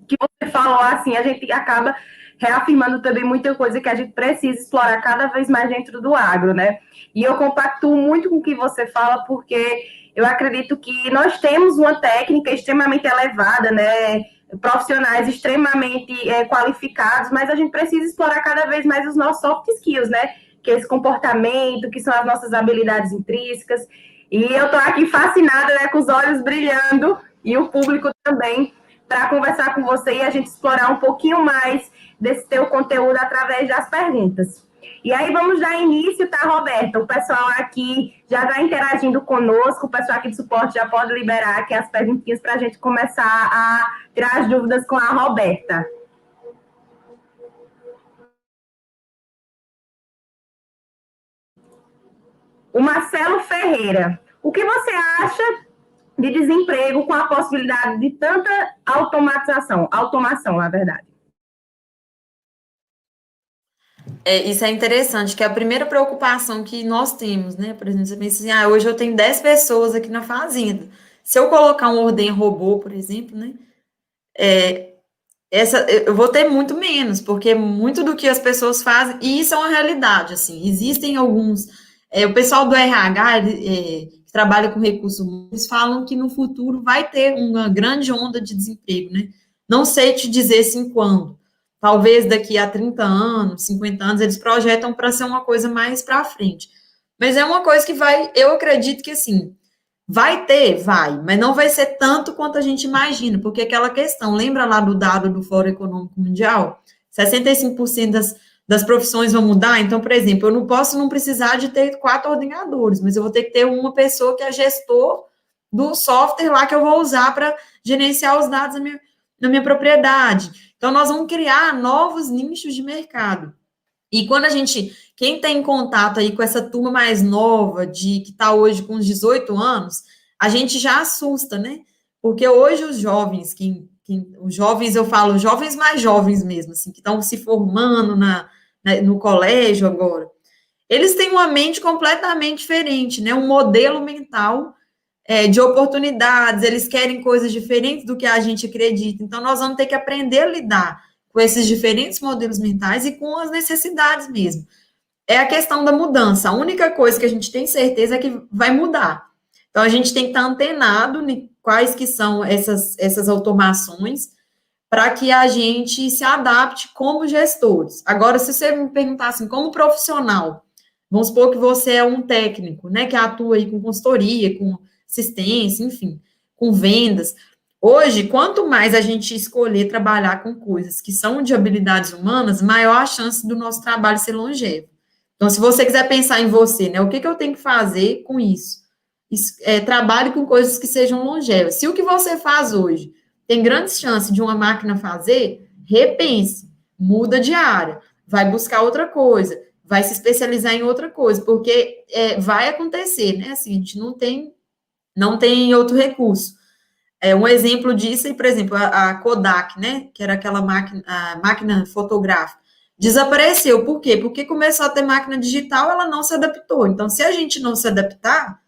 que você falou, assim, a gente acaba reafirmando também muita coisa que a gente precisa explorar cada vez mais dentro do agro, né? E eu compactuo muito com o que você fala, porque eu acredito que nós temos uma técnica extremamente elevada, né? Profissionais extremamente qualificados, mas a gente precisa explorar cada vez mais os nossos soft skills, né? Que é esse comportamento, que são as nossas habilidades intrínsecas. E eu estou aqui fascinada, né, com os olhos brilhando, e o público também, para conversar com você e a gente explorar um pouquinho mais desse teu conteúdo através das perguntas. E aí vamos dar início, tá, Roberta? O pessoal aqui já está interagindo conosco, o pessoal aqui de suporte já pode liberar aqui as perguntinhas para a gente começar a tirar as dúvidas com a Roberta. O Marcelo Ferreira, o que você acha de desemprego com a possibilidade de tanta automação, na verdade?
Isso é interessante, que é a primeira preocupação que nós temos, né? Por exemplo, você pensa assim, hoje eu tenho 10 pessoas aqui na fazenda. Se eu colocar um ordem robô, por exemplo, né? Eu vou ter muito menos, porque muito do que as pessoas fazem, e isso é uma realidade, assim, existem alguns, o pessoal do RH, que trabalha com recursos humanos, falam que no futuro vai ter uma grande onda de desemprego, né? Não sei te dizer assim quando, talvez daqui a 30 anos, 50 anos, eles projetam para ser uma coisa mais para frente, mas é uma coisa que eu acredito que, assim, vai ter, vai, mas não vai ser tanto quanto a gente imagina, porque aquela questão, lembra lá do dado do Fórum Econômico Mundial? 65% das profissões vão mudar, então, por exemplo, eu não precisar de ter 4 ordenadores, mas eu vou ter que ter uma pessoa que é gestor do software lá que eu vou usar para gerenciar os dados na minha propriedade. Então, nós vamos criar novos nichos de mercado. E quando quem tem contato aí com essa turma mais nova, que está hoje com uns 18 anos, a gente já assusta, né? Porque hoje os jovens, os jovens, eu falo, jovens mais jovens mesmo, assim, que estão se formando no colégio agora, eles têm uma mente completamente diferente, né? Um modelo mental de oportunidades, eles querem coisas diferentes do que a gente acredita. Então, nós vamos ter que aprender a lidar com esses diferentes modelos mentais e com as necessidades mesmo. É a questão da mudança. A única coisa que a gente tem certeza é que vai mudar. Então, a gente tem que estar antenado em quais que são essas automações para que a gente se adapte como gestores. Agora, se você me perguntar assim, como profissional, vamos supor que você é um técnico, né, que atua aí com consultoria, com assistência, enfim, com vendas. Hoje, quanto mais a gente escolher trabalhar com coisas que são de habilidades humanas, maior a chance do nosso trabalho ser longevo. Então, se você quiser pensar em você, né, o que eu tenho que fazer com isso? Trabalhe com coisas que sejam longevas. Se o que você faz hoje tem grandes chances de uma máquina fazer, repense, muda de área, vai buscar outra coisa, vai se especializar em outra coisa, porque vai acontecer, né? Assim, a gente não tem outro recurso. Um exemplo disso é, por exemplo, a Kodak, né? Que era aquela máquina fotográfica. Desapareceu. Por quê? Porque começou a ter máquina digital, ela não se adaptou. Então, se a gente não se adaptar,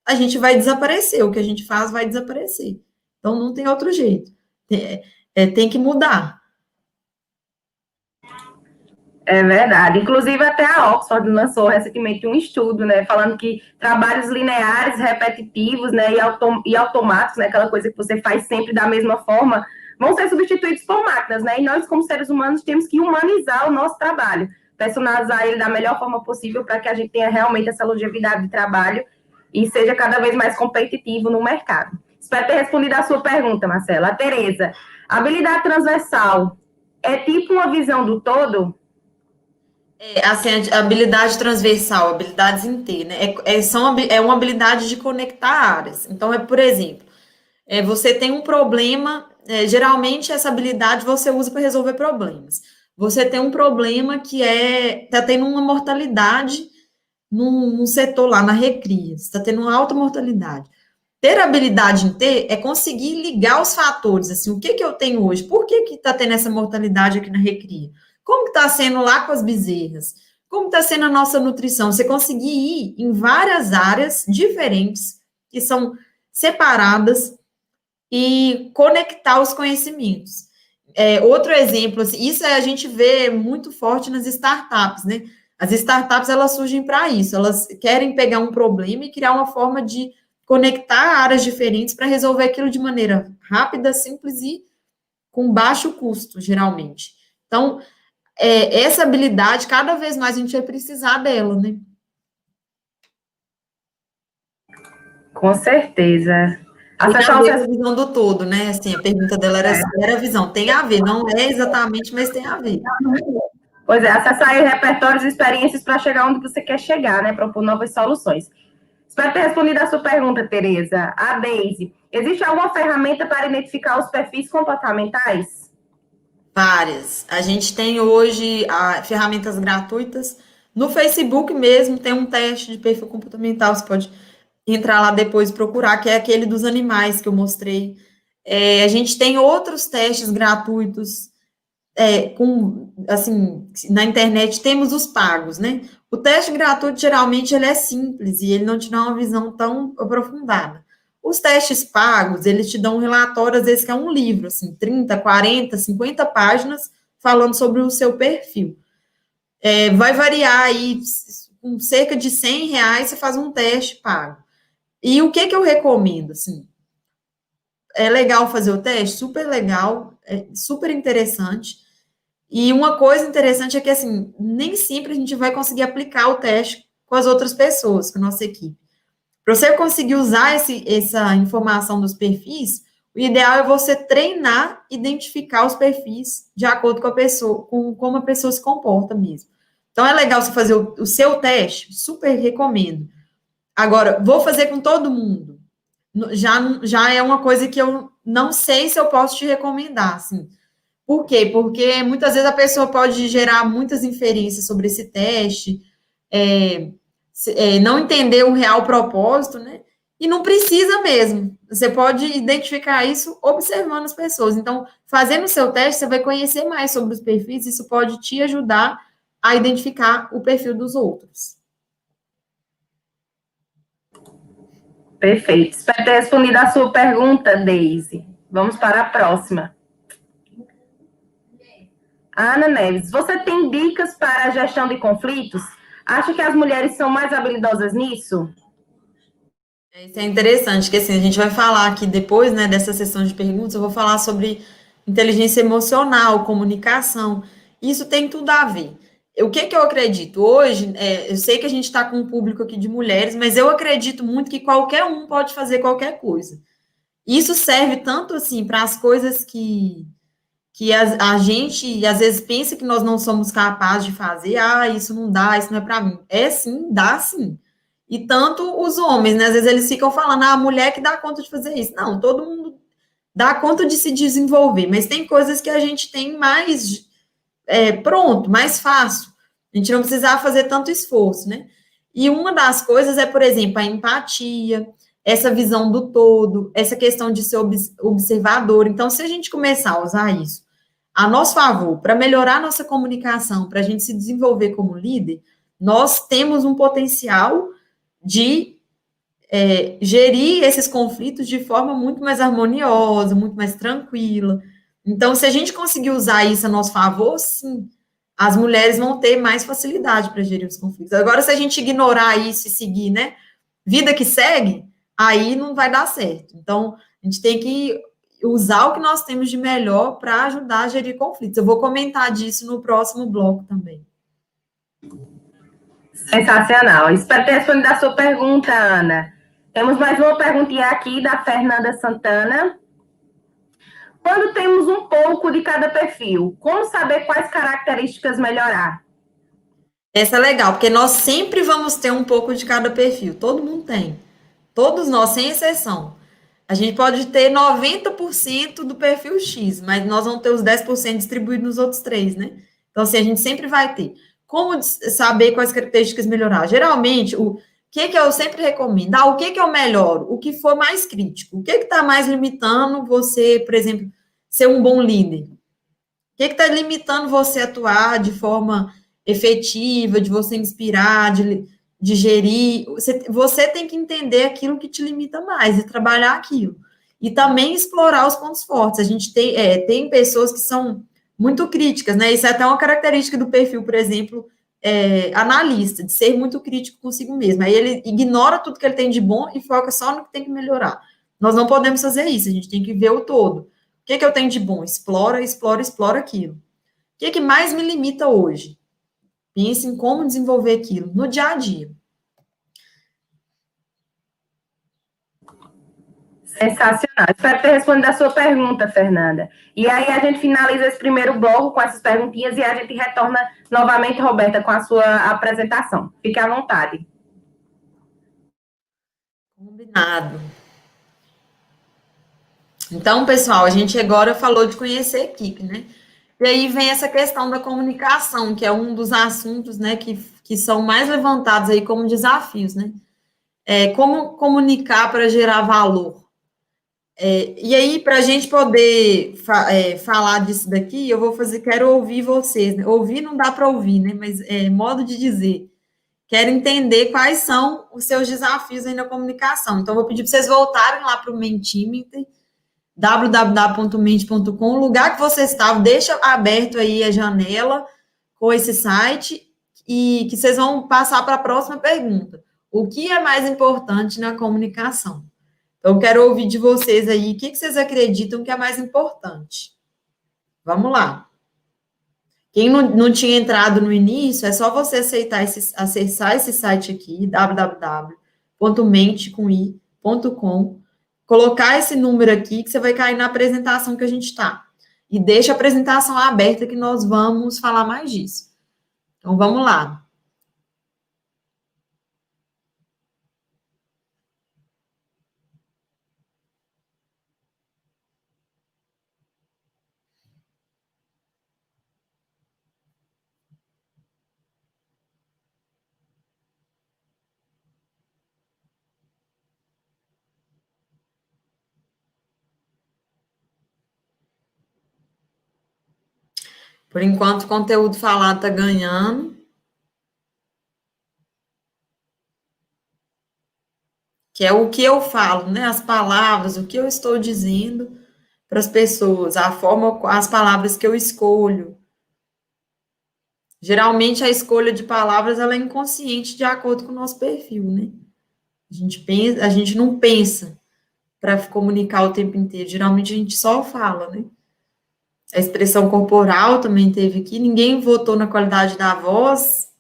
a gente vai desaparecer. O que a gente faz vai desaparecer. Então, não tem outro jeito. Tem que mudar.
É verdade. Inclusive, até a Oxford lançou recentemente um estudo, né, falando que trabalhos lineares, repetitivos, né, e automáticos, né, aquela coisa que você faz sempre da mesma forma, vão ser substituídos por máquinas, né, e nós, como seres humanos, temos que humanizar o nosso trabalho, personalizar ele da melhor forma possível para que a gente tenha realmente essa longevidade de trabalho e seja cada vez mais competitivo no mercado. Espero ter respondido a sua pergunta, Marcela. A Tereza, habilidade transversal é tipo uma visão do todo?
Assim, a habilidade transversal, habilidades em T, né? É uma habilidade de conectar áreas. Então, por exemplo, você tem um problema, geralmente essa habilidade você usa para resolver problemas. Você tem um problema que está tendo uma mortalidade num setor lá, na recria, está tendo uma alta mortalidade. Ter habilidade em T é conseguir ligar os fatores, assim, o que eu tenho hoje? Por que está tendo essa mortalidade aqui na recria? Como que está sendo lá com as bezerras? Como está sendo a nossa nutrição? Você conseguir ir em várias áreas diferentes, que são separadas, e conectar os conhecimentos. Outro exemplo, assim, isso a gente vê muito forte nas startups, né? As startups, elas surgem para isso, elas querem pegar um problema e criar uma forma de conectar áreas diferentes para resolver aquilo de maneira rápida, simples e com baixo custo, geralmente. Então, essa habilidade, cada vez mais a gente vai precisar dela, né?
Com certeza.
Tem
Acessar
a
o
ver com a visão do todo, né? Assim, a pergunta dela era, era a visão. Tem a ver, não é exatamente, mas tem a ver.
Pois é, acessar aí repertórios e experiências para chegar onde você quer chegar, né? Propor novas soluções. Espero ter respondido a sua pergunta, Tereza. A Deise, existe alguma ferramenta para identificar os perfis comportamentais?
Várias. A gente tem hoje ferramentas gratuitas. No Facebook mesmo tem um teste de perfil comportamental. Você pode entrar lá depois e procurar, que é aquele dos animais que eu mostrei. A gente tem outros testes gratuitos, assim, na internet temos os pagos, né? O teste gratuito, geralmente, ele é simples e ele não te dá uma visão tão aprofundada. Os testes pagos, eles te dão um relatório, às vezes, que é um livro, assim, 30, 40, 50 páginas, falando sobre o seu perfil. Vai variar aí, com cerca de R$ 100, você faz um teste pago. E o que eu recomendo, assim? É legal fazer o teste? Super legal, é super interessante. E uma coisa interessante é que, assim, nem sempre a gente vai conseguir aplicar o teste com as outras pessoas, com a nossa equipe. Para você conseguir usar essa informação dos perfis, o ideal é você treinar, identificar os perfis de acordo com a pessoa, com como a pessoa se comporta mesmo. Então, é legal você fazer o seu teste, super recomendo. Agora, vou fazer com todo mundo. Já é uma coisa que eu não sei se eu posso te recomendar, assim. Por quê? Porque muitas vezes a pessoa pode gerar muitas inferências sobre esse teste, é, não entender o real propósito, né? E não precisa mesmo. Você pode identificar isso observando as pessoas. Então, fazendo o seu teste, você vai conhecer mais sobre os perfis, isso pode te ajudar a identificar o perfil dos outros.
Perfeito. Espero ter respondido a sua pergunta, Deise. Vamos para a próxima. Ana Neves, você tem dicas para a gestão de conflitos? Acha que as mulheres são mais habilidosas nisso?
Isso é interessante, que assim, a gente vai falar aqui depois, né, dessa sessão de perguntas, eu vou falar sobre inteligência emocional, comunicação, isso tem tudo a ver. O que eu acredito? Hoje, eu sei que a gente está com um público aqui de mulheres, mas eu acredito muito que qualquer um pode fazer qualquer coisa. Isso serve tanto, assim, para as coisas que a gente, às vezes, pensa que nós não somos capazes de fazer, isso não dá, isso não é para mim. É sim, dá sim. E tanto os homens, né? Às vezes eles ficam falando, a mulher que dá conta de fazer isso. Não, todo mundo dá conta de se desenvolver, mas tem coisas que a gente tem mais pronto, mais fácil. A gente não precisava fazer tanto esforço, né? E uma das coisas é, por exemplo, a empatia, essa visão do todo, essa questão de ser observador. Então, se a gente começar a usar isso a nosso favor, para melhorar a nossa comunicação, para a gente se desenvolver como líder, nós temos um potencial de gerir esses conflitos de forma muito mais harmoniosa, muito mais tranquila. Então, se a gente conseguir usar isso a nosso favor, sim, as mulheres vão ter mais facilidade para gerir os conflitos. Agora, se a gente ignorar isso e seguir, né, vida que segue, aí não vai dar certo. Então, a gente tem que usar o que nós temos de melhor para ajudar a gerir conflitos. Eu vou comentar disso no próximo bloco também.
Sensacional. Espero ter respondido a sua pergunta, Ana. Temos mais uma perguntinha aqui da Fernanda Santana. Quando temos um pouco de cada perfil, como saber quais características melhorar?
Essa é legal, porque nós sempre vamos ter um pouco de cada perfil. Todo mundo tem. Todos nós, sem exceção. A gente pode ter 90% do perfil X, mas nós vamos ter os 10% distribuídos nos outros 3, né? Então, assim, a gente sempre vai ter. Como saber quais características melhorar? Geralmente, o que eu sempre recomendo? O que eu melhoro? O que for mais crítico? O que está mais limitando você, por exemplo, ser um bom líder? O que está limitando você a atuar de forma efetiva, de você inspirar, de gerir? Você tem que entender aquilo que te limita mais e trabalhar aquilo. E também explorar os pontos fortes. A gente tem pessoas que são muito críticas, né? Isso é até uma característica do perfil, por exemplo, analista, de ser muito crítico consigo mesmo. Aí ele ignora tudo que ele tem de bom e foca só no que tem que melhorar. Nós não podemos fazer isso, a gente tem que ver o todo. O que eu tenho de bom? Explora, explora, explora aquilo. O que mais me limita hoje? Pense em como desenvolver aquilo no dia a dia.
Sensacional. Espero ter respondido a sua pergunta, Fernanda. E aí a gente finaliza esse primeiro bloco com essas perguntinhas e a gente retorna novamente, Roberta, com a sua apresentação. Fique à vontade.
Combinado. Então, pessoal, a gente agora falou de conhecer a equipe, né? E aí vem essa questão da comunicação, que é um dos assuntos, né, que são mais levantados aí como desafios, né? Como comunicar para gerar valor. E aí, para a gente poder falar disso daqui, quero ouvir vocês, né? Ouvir não dá para ouvir, né? Mas modo de dizer. Quero entender quais são os seus desafios aí na comunicação. Então, vou pedir para vocês voltarem lá para o Mentimeter, www.mente.com, o lugar que você estava, deixa aberto aí a janela com esse site e que vocês vão passar para a próxima pergunta. O que é mais importante na comunicação? Então, eu quero ouvir de vocês aí, o que vocês acreditam que é mais importante? Vamos lá. Quem não tinha entrado no início, é só você acessar esse site aqui, www.mente.com, colocar esse número aqui, que você vai cair na apresentação que a gente está. E deixa a apresentação aberta, que nós vamos falar mais disso. Então, vamos lá. Por enquanto, o conteúdo falado está ganhando. Que é o que eu falo, né? As palavras, o que eu estou dizendo para as pessoas, as palavras que eu escolho. Geralmente, a escolha de palavras, ela é inconsciente de acordo com o nosso perfil, né? A gente não pensa para comunicar o tempo inteiro. Geralmente, a gente só fala, né? A expressão corporal também teve aqui. Ninguém votou na qualidade da voz.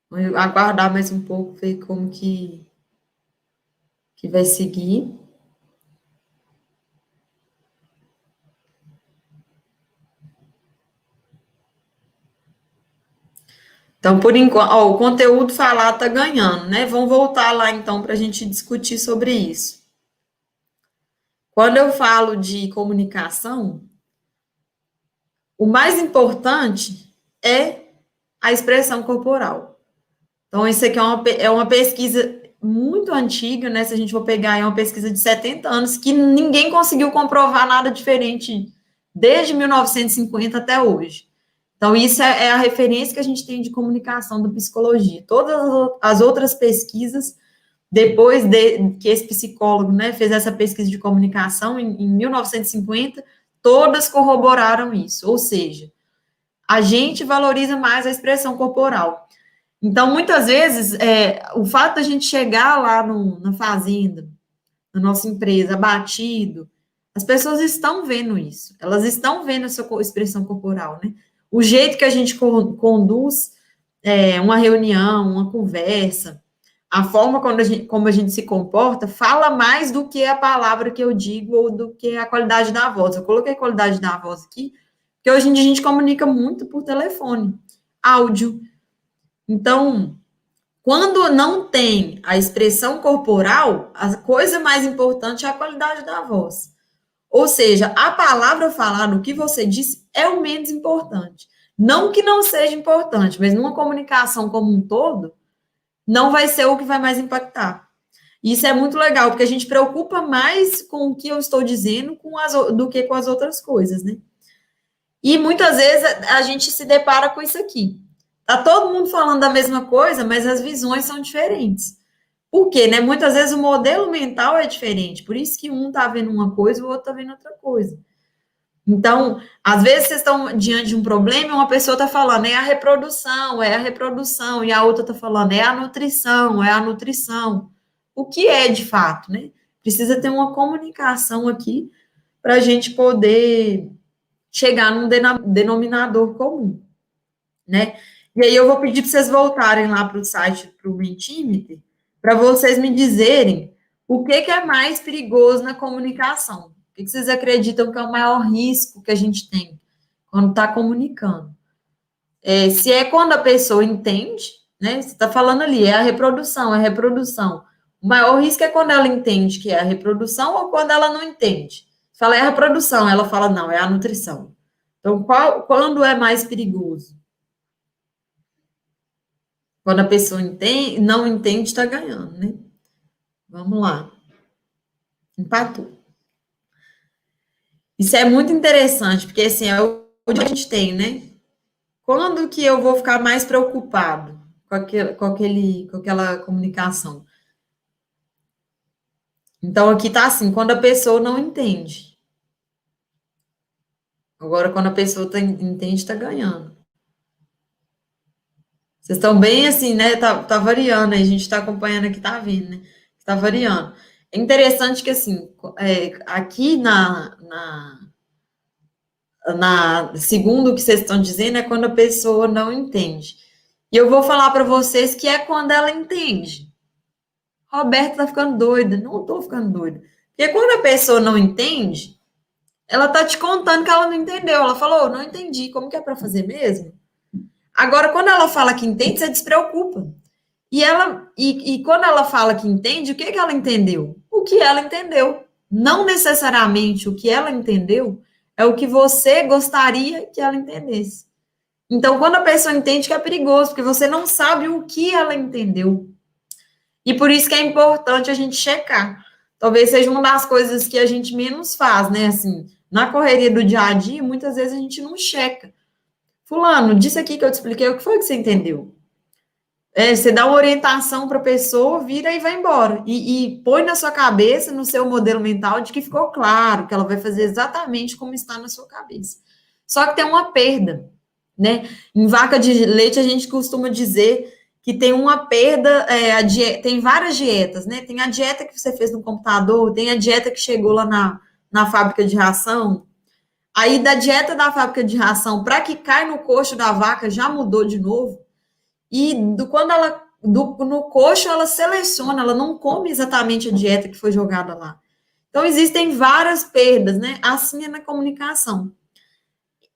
Vou aguardar mais um pouco, ver como que vai seguir. Então, por enquanto, o conteúdo falado está ganhando, né? Vamos voltar lá, então, para a gente discutir sobre isso. Quando eu falo de comunicação, o mais importante é a expressão corporal. Então, isso aqui é uma pesquisa muito antiga, né? Se a gente for pegar, é uma pesquisa de 70 anos, que ninguém conseguiu comprovar nada diferente desde 1950 até hoje. Então, isso é a referência que a gente tem de comunicação da psicologia. Todas as outras pesquisas, depois que esse psicólogo, né, fez essa pesquisa de comunicação em 1950, todas corroboraram isso. Ou seja, a gente valoriza mais a expressão corporal. Então, muitas vezes, o fato da gente chegar lá na fazenda, na nossa empresa, abatido, as pessoas estão vendo isso. Elas estão vendo essa expressão corporal, né? O jeito que a gente conduz uma reunião, uma conversa, a forma como a gente se comporta, fala mais do que a palavra que eu digo ou do que a qualidade da voz. Eu coloquei qualidade da voz aqui, porque hoje em dia a gente comunica muito por telefone, áudio. Então, quando não tem a expressão corporal, a coisa mais importante é a qualidade da voz. Ou seja, a palavra falada, o que você disse, é o menos importante. Não que não seja importante, mas numa comunicação como um todo, não vai ser o que vai mais impactar. Isso é muito legal, porque a gente preocupa mais com o que eu estou dizendo do que com as outras coisas, né? E muitas vezes a gente se depara com isso aqui. Tá todo mundo falando da mesma coisa, mas as visões são diferentes. Por quê, né? Muitas vezes o modelo mental é diferente, por isso que um tá vendo uma coisa e o outro tá vendo outra coisa. Então, às vezes vocês estão diante de um problema e uma pessoa tá falando é a reprodução, e a outra tá falando é a nutrição. O que é de fato, né? Precisa ter uma comunicação aqui para a gente poder chegar num denominador comum, né? E aí eu vou pedir para vocês voltarem lá para o site, para o Mentimeter, para vocês me dizerem o que é mais perigoso na comunicação? O que vocês acreditam que é o maior risco que a gente tem quando está comunicando? Se é quando a pessoa entende, né? Você está falando ali, é a reprodução, é a reprodução. O maior risco é quando ela entende que é a reprodução ou quando ela não entende. Fala, é a reprodução, ela fala, não, é a nutrição. Então, quando é mais perigoso? Quando a pessoa não entende, está ganhando, né? Vamos lá. Empatou. Isso é muito interessante, porque assim, é o que a gente tem, né? Quando que eu vou ficar mais preocupado com aquela comunicação? Então, aqui tá assim, quando a pessoa não entende. Agora, quando a pessoa entende, tá ganhando. Vocês estão bem assim, né? Tá variando aí, a gente tá acompanhando aqui, tá vendo, né? Tá variando. É interessante que, assim, aqui segundo o que vocês estão dizendo, é quando a pessoa não entende. E eu vou falar para vocês que é quando ela entende. Roberta tá ficando doida. Não tô ficando doida. Porque quando a pessoa não entende, ela tá te contando que ela não entendeu. Ela falou, não entendi. Como que é para fazer mesmo? Agora, quando ela fala que entende, você despreocupa. E quando ela fala que entende, o que ela entendeu? O que ela entendeu. Não necessariamente o que ela entendeu é o que você gostaria que ela entendesse. Então, quando a pessoa entende, que é perigoso, porque você não sabe o que ela entendeu. E por isso que é importante a gente checar. Talvez seja uma das coisas que a gente menos faz, né? Assim, na correria do dia a dia, muitas vezes a gente não checa. Fulano, disse aqui que eu te expliquei, o que foi que você entendeu? Você dá uma orientação para a pessoa, vira e vai embora. E põe na sua cabeça, no seu modelo mental, de que ficou claro, que ela vai fazer exatamente como está na sua cabeça. Só que tem uma perda, né? Em vaca de leite, a gente costuma dizer que tem uma perda, tem várias dietas, né? Tem a dieta que você fez no computador, tem a dieta que chegou lá na fábrica de ração. Aí, da dieta da fábrica de ração para que cai no coxo da vaca, já mudou de novo. E no coxo, ela seleciona, ela não come exatamente a dieta que foi jogada lá. Então, existem várias perdas, né? Assim é na comunicação.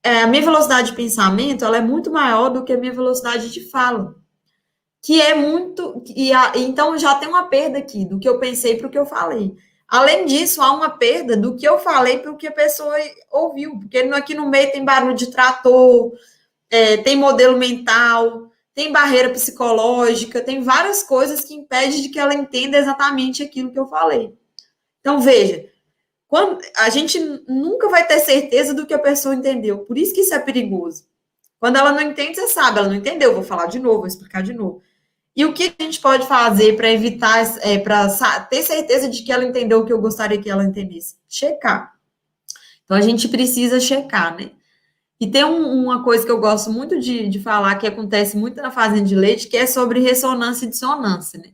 A minha velocidade de pensamento, ela é muito maior do que a minha velocidade de fala. Que é muito... Então, já tem uma perda aqui, do que eu pensei para o que eu falei. Além disso, há uma perda do que eu falei para o que a pessoa ouviu. Porque aqui no meio tem barulho de trator, tem modelo mental, tem barreira psicológica, tem várias coisas que impedem de que ela entenda exatamente aquilo que eu falei. Então, veja, a gente nunca vai ter certeza do que a pessoa entendeu. Por isso que isso é perigoso. Quando ela não entende, você sabe, ela não entendeu, vou falar de novo, vou explicar de novo. E o que a gente pode fazer para evitar, para ter certeza de que ela entendeu o que eu gostaria que ela entendesse? Checar. Então, a gente precisa checar, né? E tem uma coisa que eu gosto muito de falar, que acontece muito na fazenda de leite, que é sobre ressonância e dissonância, né?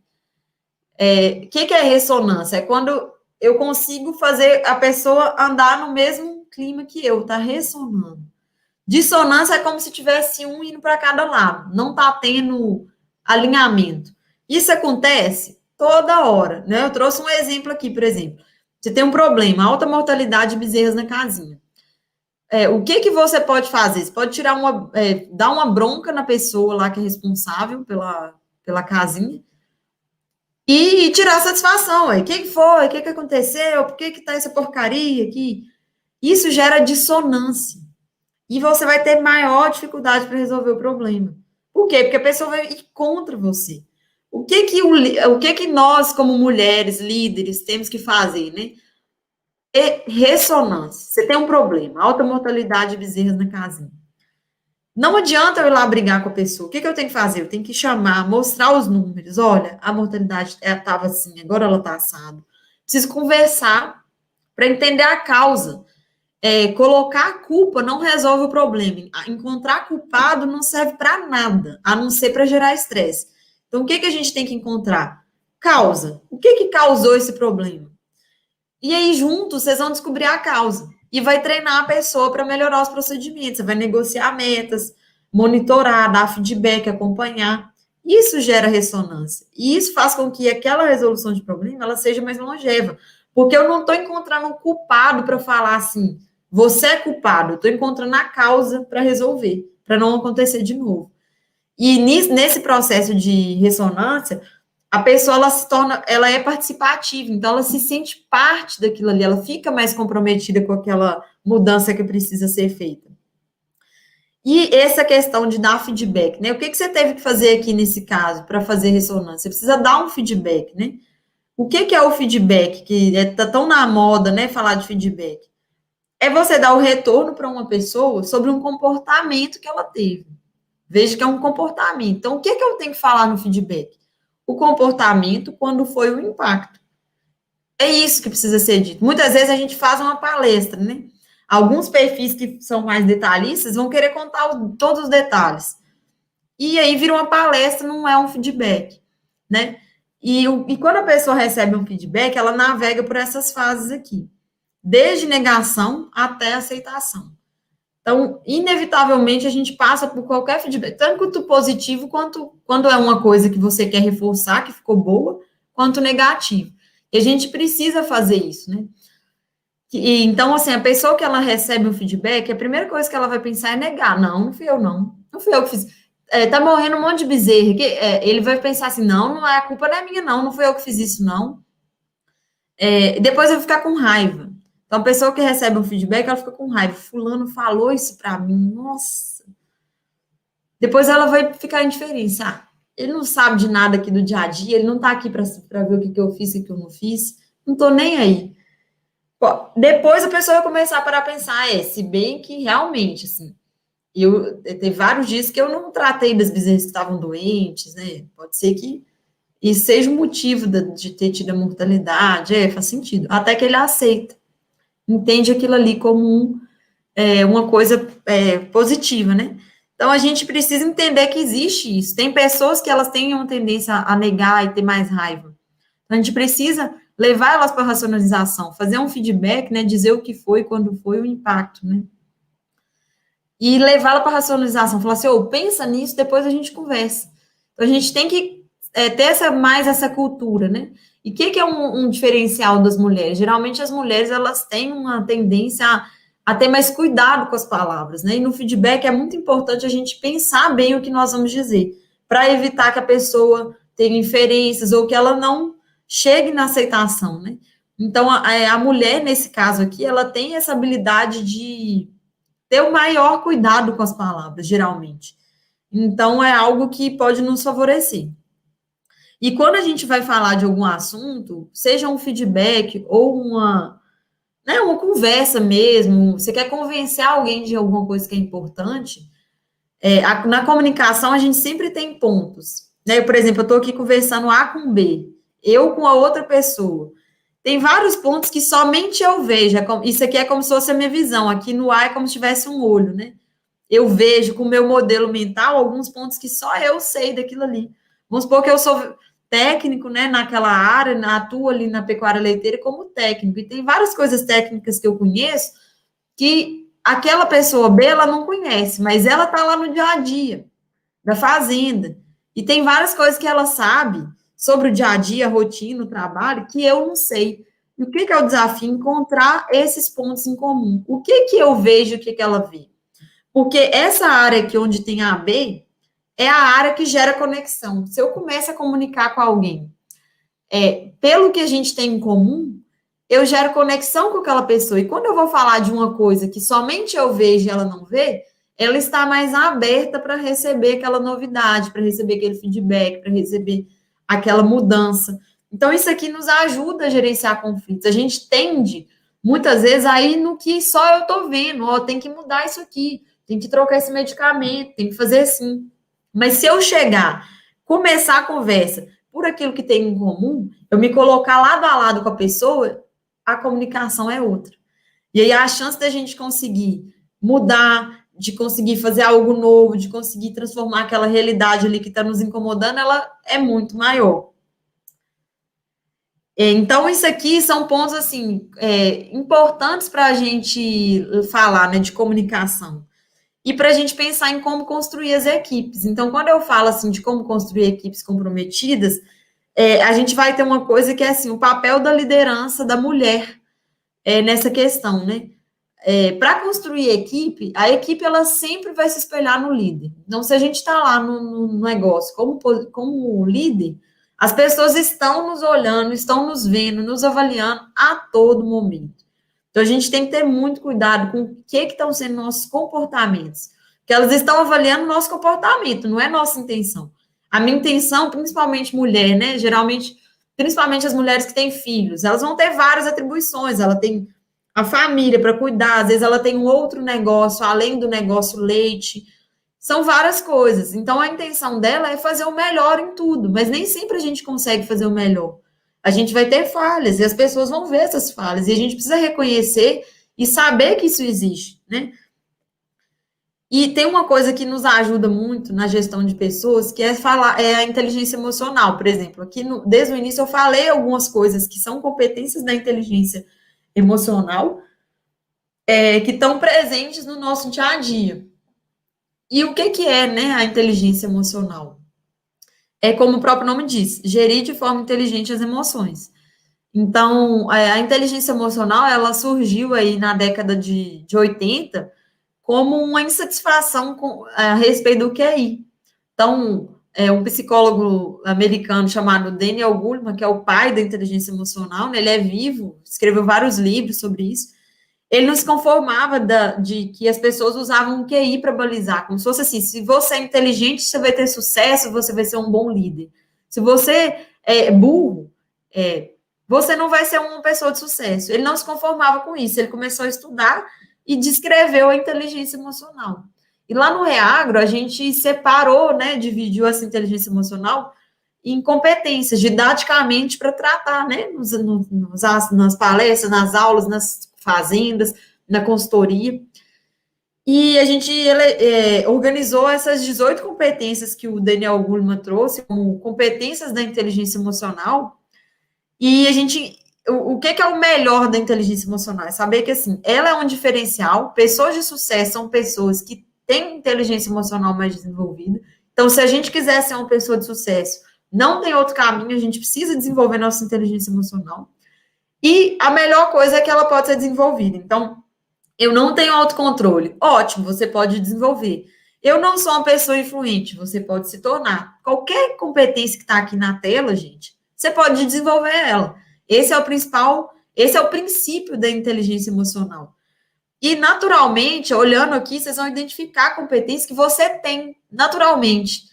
O que é ressonância? É quando eu consigo fazer a pessoa andar no mesmo clima que eu, tá ressonando. Dissonância é como se tivesse um indo para cada lado, não tá tendo alinhamento. Isso acontece toda hora, né? Eu trouxe um exemplo aqui, por exemplo. Você tem um problema, alta mortalidade de bezerras na casinha. O que você pode fazer? Você pode dar uma bronca na pessoa lá que é responsável pela casinha e tirar a satisfação. O que foi? O que aconteceu? Por que tá essa porcaria aqui? Isso gera dissonância. E você vai ter maior dificuldade para resolver o problema. Por quê? Porque a pessoa vai ir contra você. O que nós, como mulheres, líderes, temos que fazer, né? Ressonância. Você tem um problema, alta mortalidade de bezerras na casinha. Não adianta eu ir lá brigar com a pessoa. O que eu tenho que fazer? Eu tenho que chamar, mostrar os números. Olha, a mortalidade estava assim, agora ela está assada. Preciso conversar para entender a causa. Colocar a culpa não resolve o problema. Encontrar culpado não serve para nada, a não ser para gerar estresse. Então, o que a gente tem que encontrar? Causa. O que causou esse problema? E aí, juntos, vocês vão descobrir a causa. E vai treinar a pessoa para melhorar os procedimentos. Você vai negociar metas, monitorar, dar feedback, acompanhar. Isso gera ressonância. E isso faz com que aquela resolução de problema ela seja mais longeva. Porque eu não estou encontrando um culpado para falar assim, você é culpado. Eu estou encontrando a causa para resolver, para não acontecer de novo. E nesse processo de ressonância, a pessoa ela se torna, ela é participativa, então ela se sente parte daquilo ali, ela fica mais comprometida com aquela mudança que precisa ser feita. E essa questão de dar feedback, né? O que você teve que fazer aqui nesse caso para fazer ressonância? Você precisa dar um feedback, né? O que é o feedback? Que tá tão na moda, né? Falar de feedback. É você dar o retorno para uma pessoa sobre um comportamento que ela teve. Veja que é um comportamento. Então, o que eu tenho que falar no feedback? O comportamento quando foi o impacto. É isso que precisa ser dito. Muitas vezes a gente faz uma palestra, né? Alguns perfis que são mais detalhistas vão querer contar todos os detalhes. E aí vira uma palestra, não é um feedback, né? E quando a pessoa recebe um feedback, ela navega por essas fases aqui. Desde negação até aceitação. Então, inevitavelmente, a gente passa por qualquer feedback, tanto positivo, quanto quando é uma coisa que você quer reforçar, que ficou boa, quanto negativo. E a gente precisa fazer isso, né? Então, assim, a pessoa que ela recebe um feedback, a primeira coisa que ela vai pensar é negar. Não fui eu, não. Não fui eu que fiz. Tá morrendo um monte de bezerro. Ele vai pensar assim, não, a culpa não é minha, não fui eu que fiz isso, não. Depois eu vou ficar com raiva. Então, a pessoa que recebe um feedback, ela fica com raiva. Fulano falou isso para mim, nossa. Depois ela vai ficar indiferente. Ele não sabe de nada aqui do dia a dia, ele não tá aqui para ver o que eu fiz e o que eu não fiz. Não tô nem aí. Depois a pessoa vai começar a parar a pensar, se bem que realmente, assim, teve vários dias que eu não tratei das bezerras que estavam doentes, né? Pode ser que isso seja o motivo de ter tido a mortalidade, faz sentido. Até que ele aceita, entende aquilo ali como uma coisa positiva, né? Então, a gente precisa entender que existe isso. Tem pessoas que elas têm uma tendência a negar e ter mais raiva. Então, a gente precisa levar elas para a racionalização, fazer um feedback, né? Dizer o que foi, quando foi, o impacto, né? E levá-la para a racionalização. Falar assim, pensa nisso, depois a gente conversa. Então, a gente tem que ter mais essa cultura, né? E o que é um diferencial das mulheres? Geralmente, as mulheres, elas têm uma tendência a ter mais cuidado com as palavras, né? E no feedback é muito importante a gente pensar bem o que nós vamos dizer, para evitar que a pessoa tenha inferências ou que ela não chegue na aceitação, né? Então, a mulher, nesse caso aqui, ela tem essa habilidade de ter o maior cuidado com as palavras, geralmente. Então, é algo que pode nos favorecer. E quando a gente vai falar de algum assunto, seja um feedback ou uma conversa mesmo, você quer convencer alguém de alguma coisa que é importante, na comunicação a gente sempre tem pontos. Né? Por exemplo, eu estou aqui conversando A com B, eu com a outra pessoa. Tem vários pontos que somente eu vejo. Isso aqui é como se fosse a minha visão. Aqui no A é como se tivesse um olho, né? Eu vejo com o meu modelo mental alguns pontos que só eu sei daquilo ali. Vamos supor que eu sou técnico, né, naquela área, atuo ali na pecuária leiteira como técnico. E tem várias coisas técnicas que eu conheço que aquela pessoa B, ela não conhece, mas ela tá lá no dia a dia da fazenda. E tem várias coisas que ela sabe sobre o dia a dia, a rotina, o trabalho, que eu não sei. E o que é o desafio? Encontrar esses pontos em comum. O que eu vejo, o que ela vê? Porque essa área aqui onde tem a B é a área que gera conexão. Se eu começo a comunicar com alguém pelo que a gente tem em comum, eu gero conexão com aquela pessoa. E quando eu vou falar de uma coisa que somente eu vejo e ela não vê, ela está mais aberta para receber aquela novidade, para receber aquele feedback, para receber aquela mudança. Então, isso aqui nos ajuda a gerenciar conflitos. A gente tende, muitas vezes, a ir no que só eu estou vendo. Tem que mudar isso aqui, tem que trocar esse medicamento, tem que fazer assim. Mas se eu começar a conversa por aquilo que tem em comum, eu me colocar lado a lado com a pessoa, a comunicação é outra. E aí a chance da gente conseguir mudar, de conseguir fazer algo novo, de conseguir transformar aquela realidade ali que está nos incomodando, ela é muito maior. Então, isso aqui são pontos, assim, importantes para a gente falar, né, de comunicação. e para a gente pensar em como construir as equipes. Então, quando eu falo assim de como construir equipes comprometidas, a gente vai ter uma coisa que é assim, o papel da liderança da mulher nessa questão, né? Para construir equipe, a equipe ela sempre vai se espelhar no líder. Então, se a gente está lá no negócio como líder, as pessoas estão nos olhando, estão nos vendo, nos avaliando a todo momento. Então, a gente tem que ter muito cuidado com o que estão sendo nossos comportamentos. Porque elas estão avaliando o nosso comportamento, não é nossa intenção. A minha intenção, principalmente mulher, né? Geralmente, principalmente as mulheres que têm filhos, elas vão ter várias atribuições. Ela tem a família para cuidar, às vezes ela tem um outro negócio, além do negócio leite. São várias coisas. Então, a intenção dela é fazer o melhor em tudo, mas nem sempre a gente consegue fazer o melhor. A gente vai ter falhas e as pessoas vão ver essas falhas e a gente precisa reconhecer e saber que isso existe, né? E tem uma coisa que nos ajuda muito na gestão de pessoas, que é a inteligência emocional, por exemplo. Aqui desde o início eu falei algumas coisas que são competências da inteligência emocional, que estão presentes no nosso dia a dia. E o que é, né, a inteligência emocional? É como o próprio nome diz, gerir de forma inteligente as emoções. Então, a inteligência emocional, ela surgiu aí na década de 80 como uma insatisfação a respeito do QI. Então, um psicólogo americano chamado Daniel Goleman, que é o pai da inteligência emocional, né, ele é vivo, escreveu vários livros sobre isso. Ele não se conformava de que as pessoas usavam o QI para balizar, como se fosse assim, se você é inteligente, você vai ter sucesso, você vai ser um bom líder. Se você é burro, você não vai ser uma pessoa de sucesso. Ele não se conformava com isso, ele começou a estudar e descreveu a inteligência emocional. E lá no Reagro, a gente separou, né, dividiu essa inteligência emocional em competências, didaticamente, para tratar, né, nas palestras, nas aulas, nas fazendas, na consultoria. E a gente organizou essas 18 competências que o Daniel Goleman trouxe, como competências da inteligência emocional. E a gente, o que é o melhor da inteligência emocional? É saber que, assim, ela é um diferencial. Pessoas de sucesso são pessoas que têm inteligência emocional mais desenvolvida. Então, se a gente quiser ser uma pessoa de sucesso, não tem outro caminho, a gente precisa desenvolver nossa inteligência emocional. E a melhor coisa é que ela pode ser desenvolvida. Então, eu não tenho autocontrole. Ótimo, você pode desenvolver. Eu não sou uma pessoa influente, você pode se tornar. Qualquer competência que está aqui na tela, gente, você pode desenvolver ela. Esse é o principal, esse é o princípio da inteligência emocional. E, naturalmente, olhando aqui, vocês vão identificar competências que você tem, naturalmente.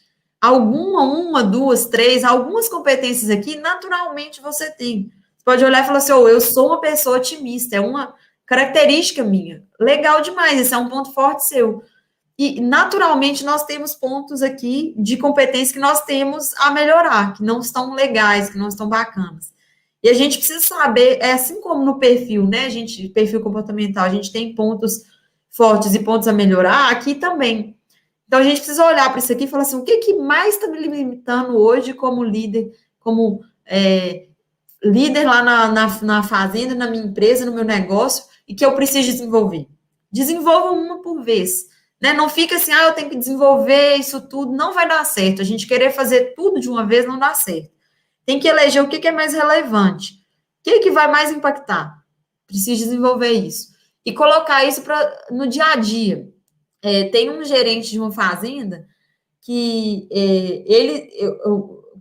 Uma, duas, três, algumas competências aqui, naturalmente você tem. Você pode olhar e falar assim, eu sou uma pessoa otimista, é uma característica minha. Legal demais, esse é um ponto forte seu. E, naturalmente, nós temos pontos aqui de competência que nós temos a melhorar, que não estão legais, que não estão bacanas. E a gente precisa saber, assim como no perfil, né, perfil comportamental, a gente tem pontos fortes e pontos a melhorar, aqui também. Então, a gente precisa olhar para isso aqui e falar assim, o que mais está me limitando hoje como líder, como líder lá na fazenda, na minha empresa, no meu negócio, e que eu preciso desenvolver. Desenvolva uma por vez. Né? Não fica assim, eu tenho que desenvolver isso tudo, não vai dar certo. A gente querer fazer tudo de uma vez não dá certo. Tem que eleger o que é mais relevante. O que vai mais impactar? Preciso desenvolver isso. E colocar isso no dia a dia. Tem um gerente de uma fazenda que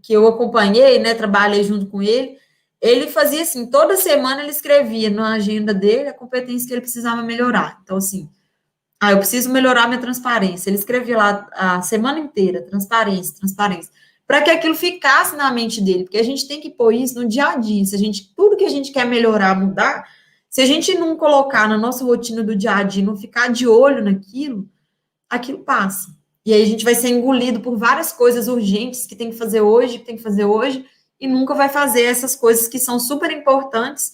que eu acompanhei, né, trabalhei junto com ele, ele fazia assim, toda semana ele escrevia na agenda dele a competência que ele precisava melhorar. Então, assim, eu preciso melhorar minha transparência. Ele escrevia lá a semana inteira, transparência, para que aquilo ficasse na mente dele, porque a gente tem que pôr isso no dia a dia. Tudo que a gente quer melhorar, mudar, se a gente não colocar na nossa rotina do dia a dia, não ficar de olho naquilo, aquilo passa. E aí a gente vai ser engolido por várias coisas urgentes que tem que fazer hoje, e nunca vai fazer essas coisas que são super importantes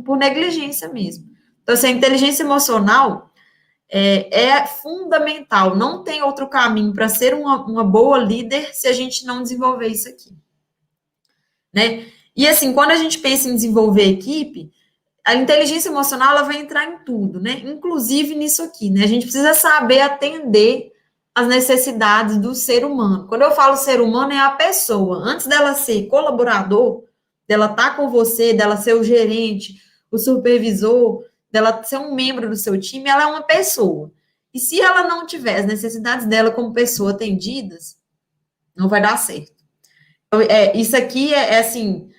por negligência mesmo. Então, assim, a inteligência emocional é fundamental. Não tem outro caminho para ser uma boa líder se a gente não desenvolver isso aqui. Né? E, assim, quando a gente pensa em desenvolver equipe, a inteligência emocional, ela vai entrar em tudo, né? Inclusive nisso aqui, né? A gente precisa saber atender as necessidades do ser humano. Quando eu falo ser humano, é a pessoa. Antes dela ser colaborador, dela estar com você, dela ser o gerente, o supervisor, dela ser um membro do seu time, ela é uma pessoa. E se ela não tiver as necessidades dela como pessoa atendidas, não vai dar certo. Então, isso aqui é assim,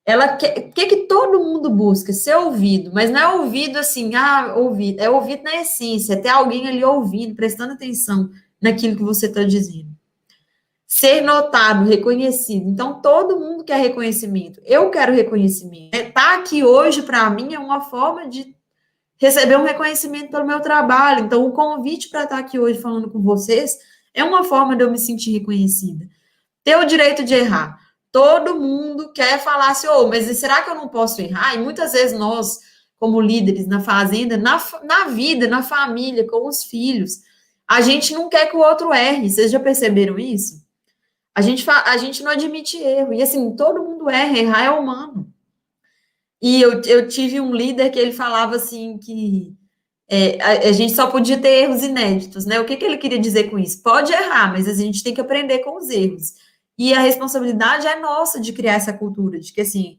ela que todo mundo busca? Ser ouvido, mas não é ouvido assim, ouvido, é ouvido na essência, é ter alguém ali ouvindo, prestando atenção naquilo que você está dizendo. Ser notado, reconhecido. Então, todo mundo quer reconhecimento. Eu quero reconhecimento. Estar aqui hoje, para mim, é uma forma de receber um reconhecimento pelo meu trabalho. Então, o convite para estar aqui hoje falando com vocês é uma forma de eu me sentir reconhecida. Ter o direito de errar. Todo mundo quer falar assim, mas será que eu não posso errar? E muitas vezes nós, como líderes na fazenda, na vida, na família, com os filhos, a gente não quer que o outro erre. Vocês já perceberam isso? A gente não admite erro. E assim, todo mundo errar é humano. E eu tive um líder que ele falava assim que a gente só podia ter erros inéditos, né? O que ele queria dizer com isso? Pode errar, mas a gente tem que aprender com os erros. E a responsabilidade é nossa de criar essa cultura, de que assim,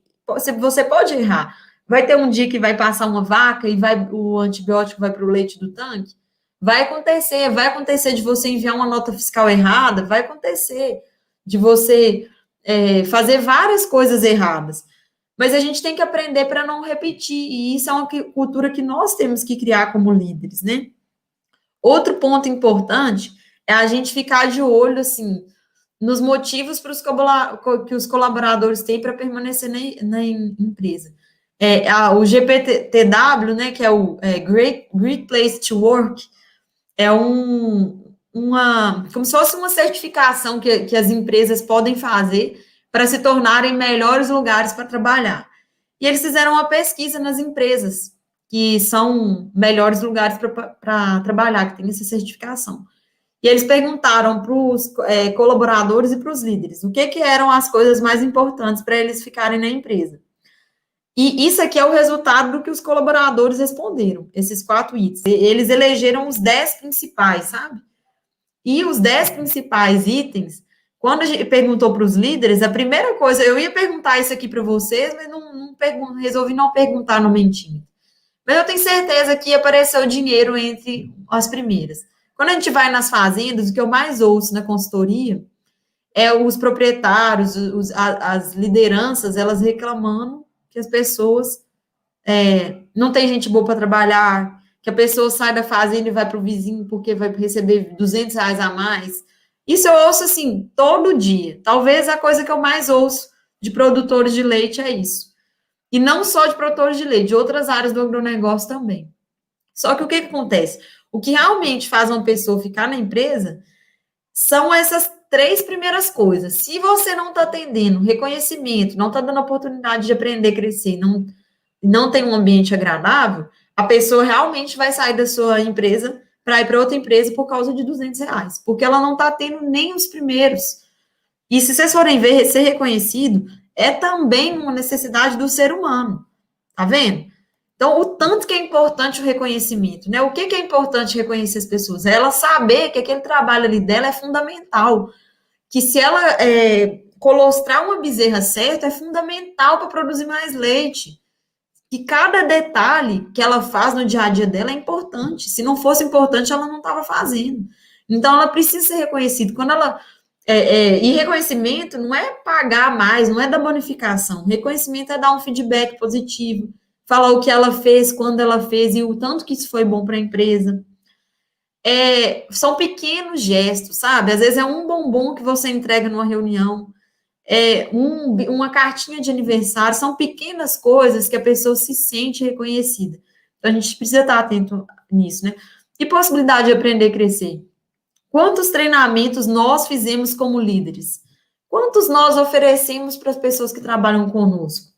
você pode errar. Vai ter um dia que vai passar uma vaca e o antibiótico vai para o leite do tanque? Vai acontecer de você enviar uma nota fiscal errada, vai acontecer de você fazer várias coisas erradas. Mas a gente tem que aprender para não repetir, e isso é uma cultura que nós temos que criar como líderes, né? Outro ponto importante é a gente ficar de olho, assim, nos motivos que os colaboradores têm para permanecer na empresa. O GPTW, né, que é o Great Place to Work, é como se fosse uma certificação que as empresas podem fazer para se tornarem melhores lugares para trabalhar. E eles fizeram uma pesquisa nas empresas que são melhores lugares para trabalhar, que tem essa certificação. E eles perguntaram para os colaboradores e para os líderes o que eram as coisas mais importantes para eles ficarem na empresa. E isso aqui é o resultado do que os colaboradores responderam, esses 4 itens. Eles elegeram os 10 principais, sabe? E os 10 principais itens, quando a gente perguntou para os líderes, a primeira coisa, eu ia perguntar isso aqui para vocês, mas resolvi não perguntar no mentinho. Mas eu tenho certeza que apareceu dinheiro entre as primeiras. Quando a gente vai nas fazendas, o que eu mais ouço na consultoria é os proprietários, as lideranças, elas reclamando que as pessoas não tem gente boa para trabalhar, que a pessoa sai da fazenda e vai para o vizinho porque vai receber R$200 a mais. Isso eu ouço, assim, todo dia. Talvez a coisa que eu mais ouço de produtores de leite é isso. E não só de produtores de leite, de outras áreas do agronegócio também. Só que o que acontece? O que realmente faz uma pessoa ficar na empresa são essas 3 primeiras coisas. Se você não está atendendo reconhecimento, não está dando oportunidade de aprender, crescer, não tem um ambiente agradável, a pessoa realmente vai sair da sua empresa para ir para outra empresa por causa de R$200, porque ela não está tendo nem os primeiros. E se vocês forem ver, ser reconhecido é também uma necessidade do ser humano, tá vendo? Então, o tanto que é importante o reconhecimento, né? O que é importante reconhecer as pessoas? É ela saber que aquele trabalho ali dela é fundamental, que se ela colostrar uma bezerra certa, é fundamental para produzir mais leite. E cada detalhe que ela faz no dia a dia dela é importante. Se não fosse importante, ela não estava fazendo. Então, ela precisa ser reconhecida. Quando ela e reconhecimento não é pagar mais, não é dar bonificação. Reconhecimento é dar um feedback positivo, falar o que ela fez, quando ela fez e o tanto que isso foi bom para a empresa. São pequenos gestos, sabe? Às vezes é um bombom que você entrega numa reunião, uma cartinha de aniversário, são pequenas coisas que a pessoa se sente reconhecida. Então, a gente precisa estar atento nisso, né? E possibilidade de aprender e crescer. Quantos treinamentos nós fizemos como líderes? Quantos nós oferecemos para as pessoas que trabalham conosco?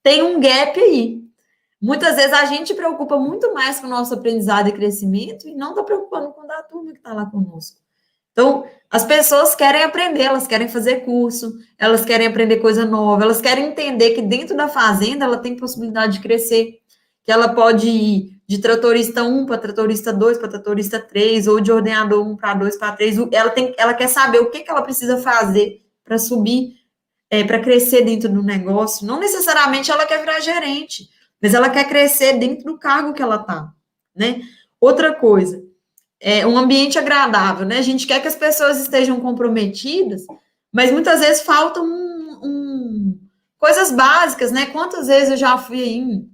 Tem um gap aí. Muitas vezes a gente preocupa muito mais com o nosso aprendizado e crescimento e não está preocupando com a da turma que está lá conosco. Então, as pessoas querem aprender, elas querem fazer curso, elas querem aprender coisa nova, elas querem entender que dentro da fazenda ela tem possibilidade de crescer. que ela pode ir de tratorista 1 para tratorista 2 para tratorista 3, ou de ordenador 1 para 2 para 3. Ela quer saber o que ela precisa fazer para subir, para crescer dentro do negócio. Não necessariamente ela quer virar gerente, mas ela quer crescer dentro do cargo que ela está, né? Outra coisa, um ambiente agradável, né? A gente quer que as pessoas estejam comprometidas, mas muitas vezes faltam coisas básicas, né? Quantas vezes eu já fui em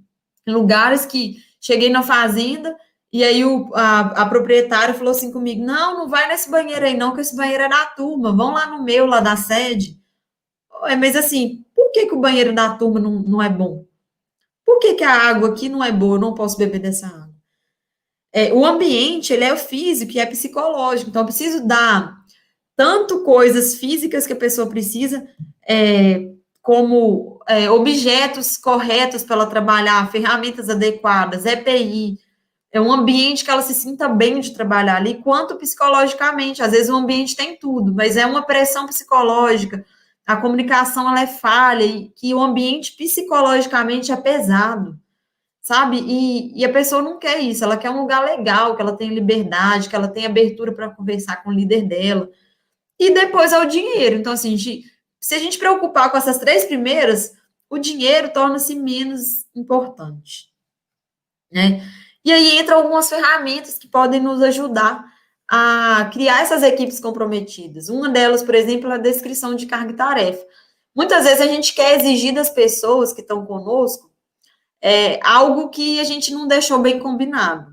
lugares que cheguei na fazenda e aí a proprietária falou assim comigo, não vai nesse banheiro aí não, que esse banheiro é da turma, vão lá no meu, lá da sede. Mas assim, por que o banheiro da turma não é bom? Por que a água aqui não é boa, eu não posso beber dessa água? O ambiente, ele é físico e é psicológico, então eu preciso dar tanto coisas físicas que a pessoa precisa, como objetos corretos para ela trabalhar, ferramentas adequadas, EPI, um ambiente que ela se sinta bem de trabalhar ali, quanto psicologicamente. Às vezes o ambiente tem tudo, mas é uma pressão psicológica, a comunicação ela é falha, e que o ambiente psicologicamente é pesado, sabe? E a pessoa não quer isso, ela quer um lugar legal, que ela tenha liberdade, que ela tenha abertura para conversar com o líder dela. E depois é o dinheiro. Então, assim, se a gente preocupar com essas 3 primeiras, o dinheiro torna-se menos importante, né? E aí entram algumas ferramentas que podem nos ajudar a criar essas equipes comprometidas. Uma delas, por exemplo, é a descrição de carga e tarefa. Muitas vezes a gente quer exigir das pessoas que estão conosco algo que a gente não deixou bem combinado,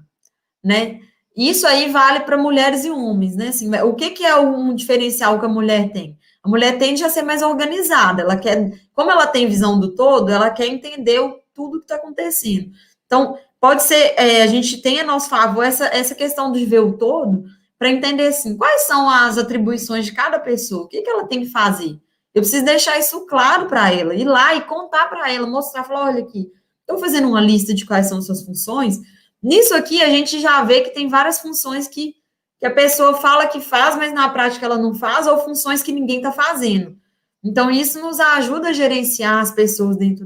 né? Isso aí vale para mulheres e homens, né? Assim, o que é um diferencial que a mulher tem? A mulher tende a ser mais organizada, ela quer, como ela tem visão do todo, ela quer entender tudo que está acontecendo. Então, pode ser, a gente tem a nosso favor essa questão de ver o todo, para entender, assim, quais são as atribuições de cada pessoa, o que ela tem que fazer. Eu preciso deixar isso claro para ela, ir lá e contar para ela, mostrar, falar, olha aqui, estou fazendo uma lista de quais são suas funções. Nisso aqui, a gente já vê que tem várias funções que a pessoa fala que faz, mas na prática ela não faz, ou funções que ninguém está fazendo. Então, isso nos ajuda a gerenciar as pessoas dentro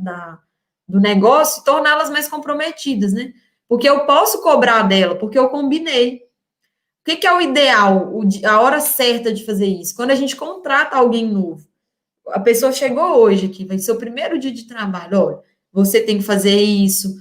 do negócio e torná-las mais comprometidas, né? Porque eu posso cobrar dela, porque eu combinei. O que é o ideal, a hora certa de fazer isso? Quando a gente contrata alguém novo. A pessoa chegou hoje aqui, vai ser o primeiro dia de trabalho. Olha, você tem que fazer isso,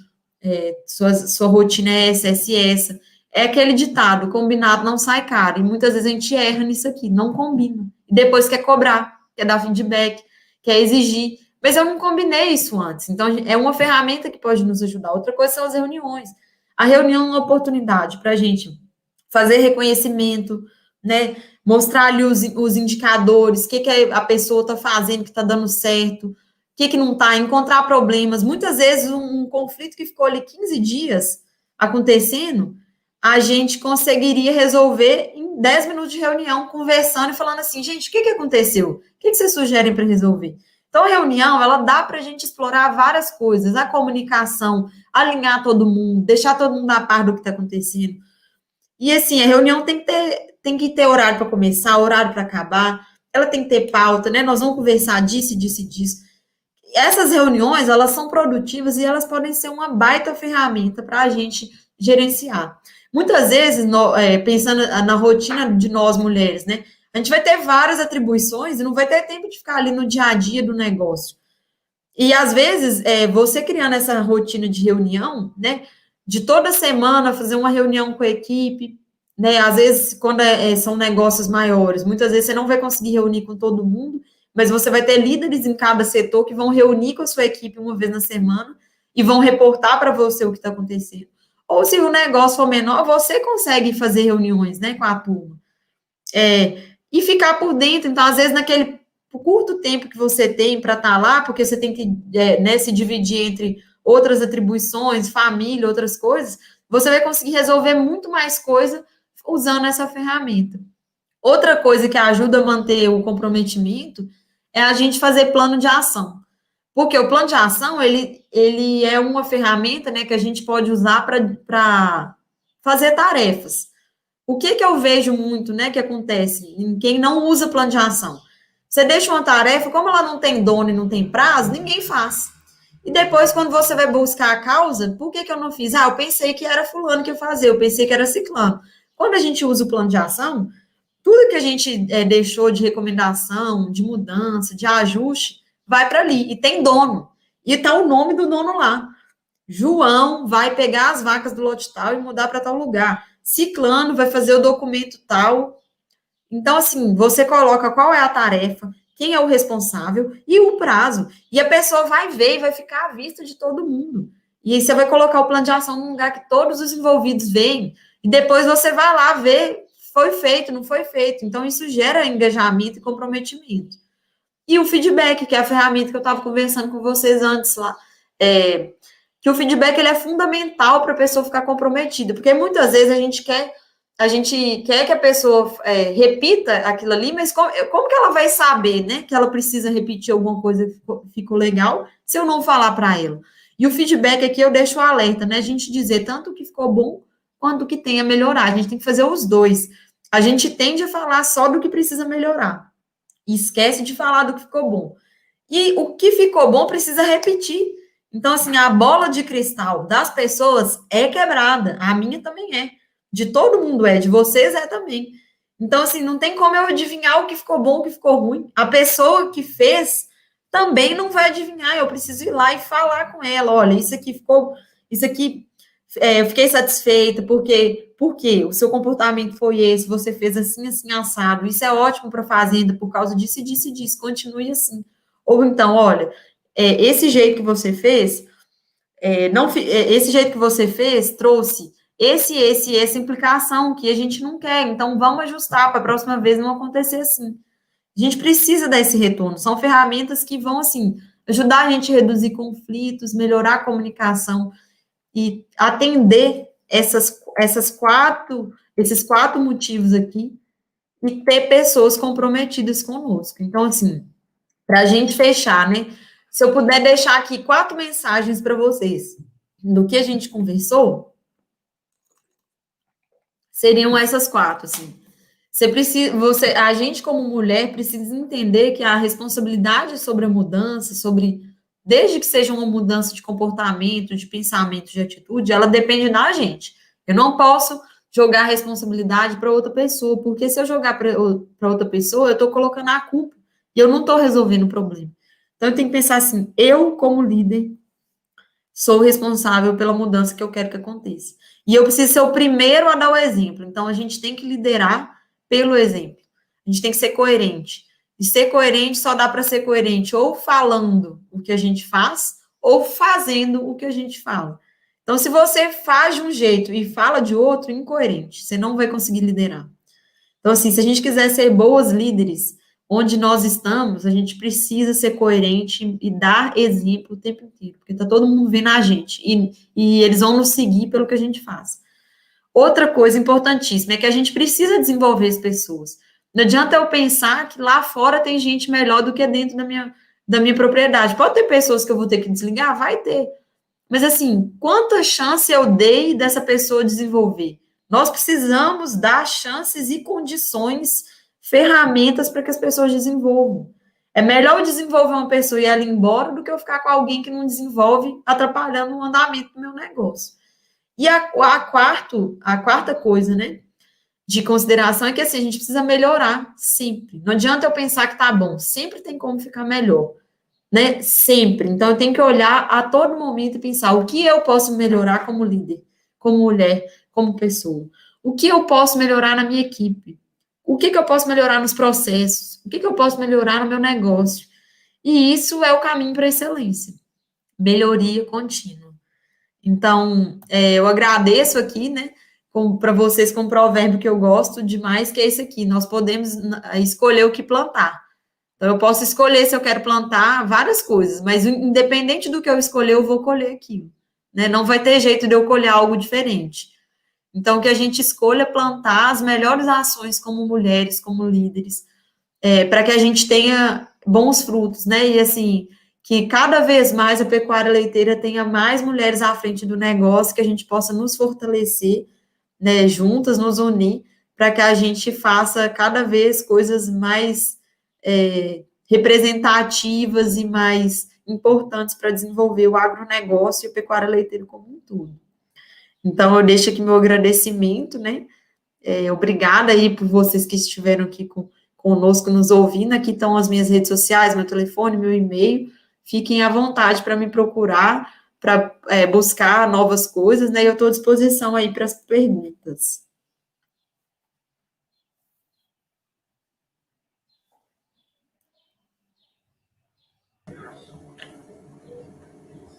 sua rotina é essa. É aquele ditado, combinado não sai caro. E muitas vezes a gente erra nisso aqui, não combina. E depois quer cobrar, quer dar feedback, quer exigir. Mas eu não combinei isso antes. Então, é uma ferramenta que pode nos ajudar. Outra coisa são as reuniões. A reunião é uma oportunidade para a gente fazer reconhecimento, né? Mostrar ali os indicadores, o que a pessoa está fazendo, que está dando certo, o que não está, encontrar problemas. Muitas vezes, um conflito que ficou ali 15 dias acontecendo, a gente conseguiria resolver em 10 minutos de reunião, conversando e falando assim, gente, o que aconteceu? O que vocês sugerem para resolver? Então, a reunião, ela dá para a gente explorar várias coisas, a comunicação, alinhar todo mundo, deixar todo mundo a par do que está acontecendo. E, assim, a reunião tem que ter horário para começar, horário para acabar, ela tem que ter pauta, né? Nós vamos conversar disso. Essas reuniões, elas são produtivas e elas podem ser uma baita ferramenta para a gente gerenciar. Muitas vezes, pensando na rotina de nós mulheres, né? A gente vai ter várias atribuições e não vai ter tempo de ficar ali no dia a dia do negócio. E, às vezes, você criando essa rotina de reunião, né? De toda semana fazer uma reunião com a equipe, né? Às vezes, quando são negócios maiores, muitas vezes você não vai conseguir reunir com todo mundo, mas você vai ter líderes em cada setor que vão reunir com a sua equipe uma vez na semana e vão reportar para você o que está acontecendo. Ou se o negócio for menor, você consegue fazer reuniões, né, com a turma. E ficar por dentro. Então, às vezes, naquele curto tempo que você tem para estar lá, porque você tem que se dividir entre outras atribuições, família, outras coisas, você vai conseguir resolver muito mais coisa usando essa ferramenta. Outra coisa que ajuda a manter o comprometimento é a gente fazer plano de ação. Porque o plano de ação, ele é uma ferramenta, né, que a gente pode usar para fazer tarefas. O que eu vejo muito, né, que acontece em quem não usa plano de ação? Você deixa uma tarefa, como ela não tem dono e não tem prazo, ninguém faz. E depois, quando você vai buscar a causa, por que eu não fiz? Eu pensei que era fulano que ia fazer, eu pensei que era ciclano. Quando a gente usa o plano de ação, tudo que a gente deixou de recomendação, de mudança, de ajuste, vai para ali. E tem dono. E está o nome do dono lá. João vai pegar as vacas do lote tal e mudar para tal lugar. Ciclano vai fazer o documento tal. Então, assim, você coloca qual é a tarefa, quem é o responsável e o prazo. E a pessoa vai ver e vai ficar à vista de todo mundo. E aí você vai colocar o plano de ação num lugar que todos os envolvidos veem. E depois você vai lá ver, foi feito, não foi feito. Então, isso gera engajamento e comprometimento. E o feedback, que é a ferramenta que eu estava conversando com vocês antes lá, que o feedback ele é fundamental para a pessoa ficar comprometida, porque muitas vezes a gente quer que a pessoa repita aquilo ali, mas como que ela vai saber, né, que ela precisa repetir alguma coisa que ficou legal, se eu não falar para ela? E o feedback aqui eu deixo o alerta, né, a gente dizer tanto o que ficou bom, quanto o que tem a melhorar, a gente tem que fazer os dois. A gente tende a falar só do que precisa melhorar, e esquece de falar do que ficou bom. E o que ficou bom precisa repetir. Então, assim, a bola de cristal das pessoas é quebrada. A minha também é. De todo mundo é, de vocês é também. Então, assim, não tem como eu adivinhar o que ficou bom, o que ficou ruim. A pessoa que fez também não vai adivinhar. Eu preciso ir lá e falar com ela. Olha, isso aqui eu fiquei satisfeita, porque o seu comportamento foi esse, você fez assim, assim, assado. Isso é ótimo para a fazenda por causa disso, disso e disso. Continue assim. Ou então, olha, esse jeito que você fez, esse jeito que você fez trouxe essa implicação que a gente não quer. Então, vamos ajustar para a próxima vez não acontecer assim. A gente precisa dar esse retorno. São ferramentas que vão, assim, ajudar a gente a reduzir conflitos, melhorar a comunicação e atender esses quatro motivos aqui e ter pessoas comprometidas conosco. Então, assim, para a gente fechar, né? Se eu puder deixar aqui 4 mensagens para vocês do que a gente conversou, seriam essas 4, assim. A gente como mulher precisa entender que a responsabilidade sobre a mudança, desde que seja uma mudança de comportamento, de pensamento, de atitude, ela depende da gente. Eu não posso jogar a responsabilidade para outra pessoa, porque se eu jogar para outra pessoa, eu estou colocando a culpa e eu não estou resolvendo o problema. Então, eu tenho que pensar assim, eu, como líder, sou responsável pela mudança que eu quero que aconteça. E eu preciso ser o primeiro a dar o exemplo. Então, a gente tem que liderar pelo exemplo. A gente tem que ser coerente. E ser coerente só dá para ser coerente ou falando o que a gente faz, ou fazendo o que a gente fala. Então, se você faz de um jeito e fala de outro, incoerente. Você não vai conseguir liderar. Então, assim, se a gente quiser ser boas líderes, onde nós estamos, a gente precisa ser coerente e dar exemplo o tempo inteiro, porque está todo mundo vendo a gente, e eles vão nos seguir pelo que a gente faz. Outra coisa importantíssima é que a gente precisa desenvolver as pessoas. Não adianta eu pensar que lá fora tem gente melhor do que dentro da minha propriedade. Pode ter pessoas que eu vou ter que desligar? Vai ter. Mas, assim, quanta chance eu dei dessa pessoa desenvolver? Nós precisamos dar chances e condições, ferramentas para que as pessoas desenvolvam. É melhor eu desenvolver uma pessoa e ela ir embora do que eu ficar com alguém que não desenvolve, atrapalhando o andamento do meu negócio. E a quarta coisa, né, de consideração é que, assim, a gente precisa melhorar sempre. Não adianta eu pensar que tá bom, sempre tem como ficar melhor, né, sempre. Então, eu tenho que olhar a todo momento e pensar o que eu posso melhorar como líder, como mulher, como pessoa. O que eu posso melhorar na minha equipe? O que eu posso melhorar nos processos? O que eu posso melhorar no meu negócio? E isso é o caminho para a excelência. Melhoria contínua. Então, eu agradeço aqui, né, para vocês com um provérbio que eu gosto demais, que é esse aqui: nós podemos escolher o que plantar. Então, eu posso escolher se eu quero plantar várias coisas, mas independente do que eu escolher, eu vou colher aquilo, né? Não vai ter jeito de eu colher algo diferente. Então, que a gente escolha plantar as melhores ações como mulheres, como líderes, para que a gente tenha bons frutos, né? E, assim, que cada vez mais a pecuária leiteira tenha mais mulheres à frente do negócio, que a gente possa nos fortalecer, né, juntas, nos unir, para que a gente faça cada vez coisas mais representativas e mais importantes para desenvolver o agronegócio e a pecuária leiteira como um todo. Então, eu deixo aqui meu agradecimento, né? Obrigada aí por vocês que estiveram aqui conosco, nos ouvindo. Aqui estão as minhas redes sociais, meu telefone, meu e-mail. Fiquem à vontade para me procurar, para buscar novas coisas, né? E eu estou à disposição aí para as perguntas.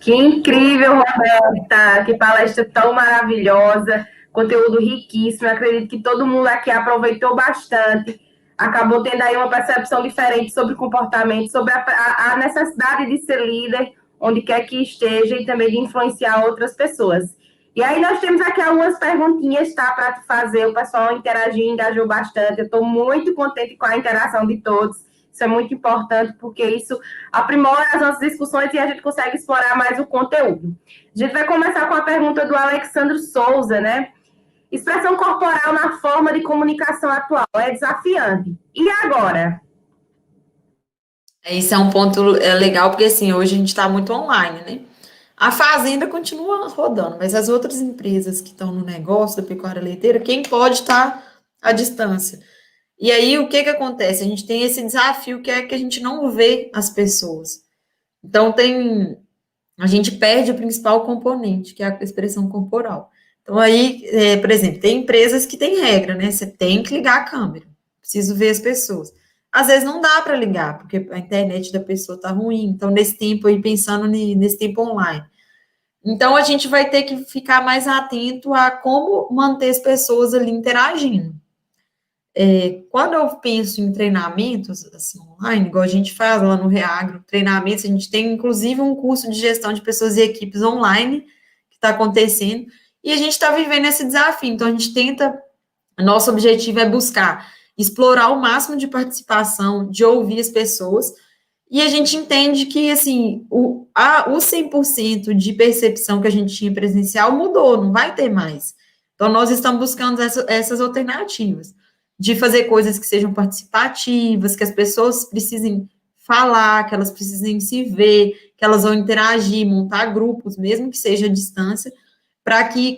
Que incrível, Roberta! Que palestra tão maravilhosa, conteúdo riquíssimo. Eu acredito que todo mundo aqui aproveitou bastante, acabou tendo aí uma percepção diferente sobre o comportamento, sobre a necessidade de ser líder, onde quer que esteja, e também de influenciar outras pessoas. E aí nós temos aqui algumas perguntinhas, tá, para te fazer. O pessoal interagiu, engajou bastante. Eu estou muito contente com a interação de todos. Isso é muito importante, porque isso aprimora as nossas discussões e a gente consegue explorar mais o conteúdo. A gente vai começar com a pergunta do Alexandre Souza, né? Expressão corporal na forma de comunicação atual é desafiante. E agora?
Isso é um ponto legal, porque assim, hoje a gente está muito online, né? A fazenda continua rodando, mas as outras empresas que estão no negócio da pecuária leiteira, quem pode estar à distância? E aí, o que acontece? A gente tem esse desafio que é que a gente não vê as pessoas. Então, a gente perde o principal componente, que é a expressão corporal. Então, aí, por exemplo, tem empresas que têm regra, né? Você tem que ligar a câmera, preciso ver as pessoas. Às vezes não dá para ligar, porque a internet da pessoa está ruim. Então, nesse tempo aí, pensando nesse tempo online. Então, a gente vai ter que ficar mais atento a como manter as pessoas ali interagindo. Quando eu penso em treinamentos, assim, online, igual a gente faz lá no Reagro, treinamentos, a gente tem, inclusive, um curso de gestão de pessoas e equipes online, que está acontecendo, e a gente está vivendo esse desafio. Então, a gente tenta, nosso objetivo é buscar explorar o máximo de participação, de ouvir as pessoas, e a gente entende que, assim, o 100% de percepção que a gente tinha presencial mudou, não vai ter mais. Então, nós estamos buscando essas alternativas, de fazer coisas que sejam participativas, que as pessoas precisem falar, que elas precisem se ver, que elas vão interagir, montar grupos, mesmo que seja à distância, para que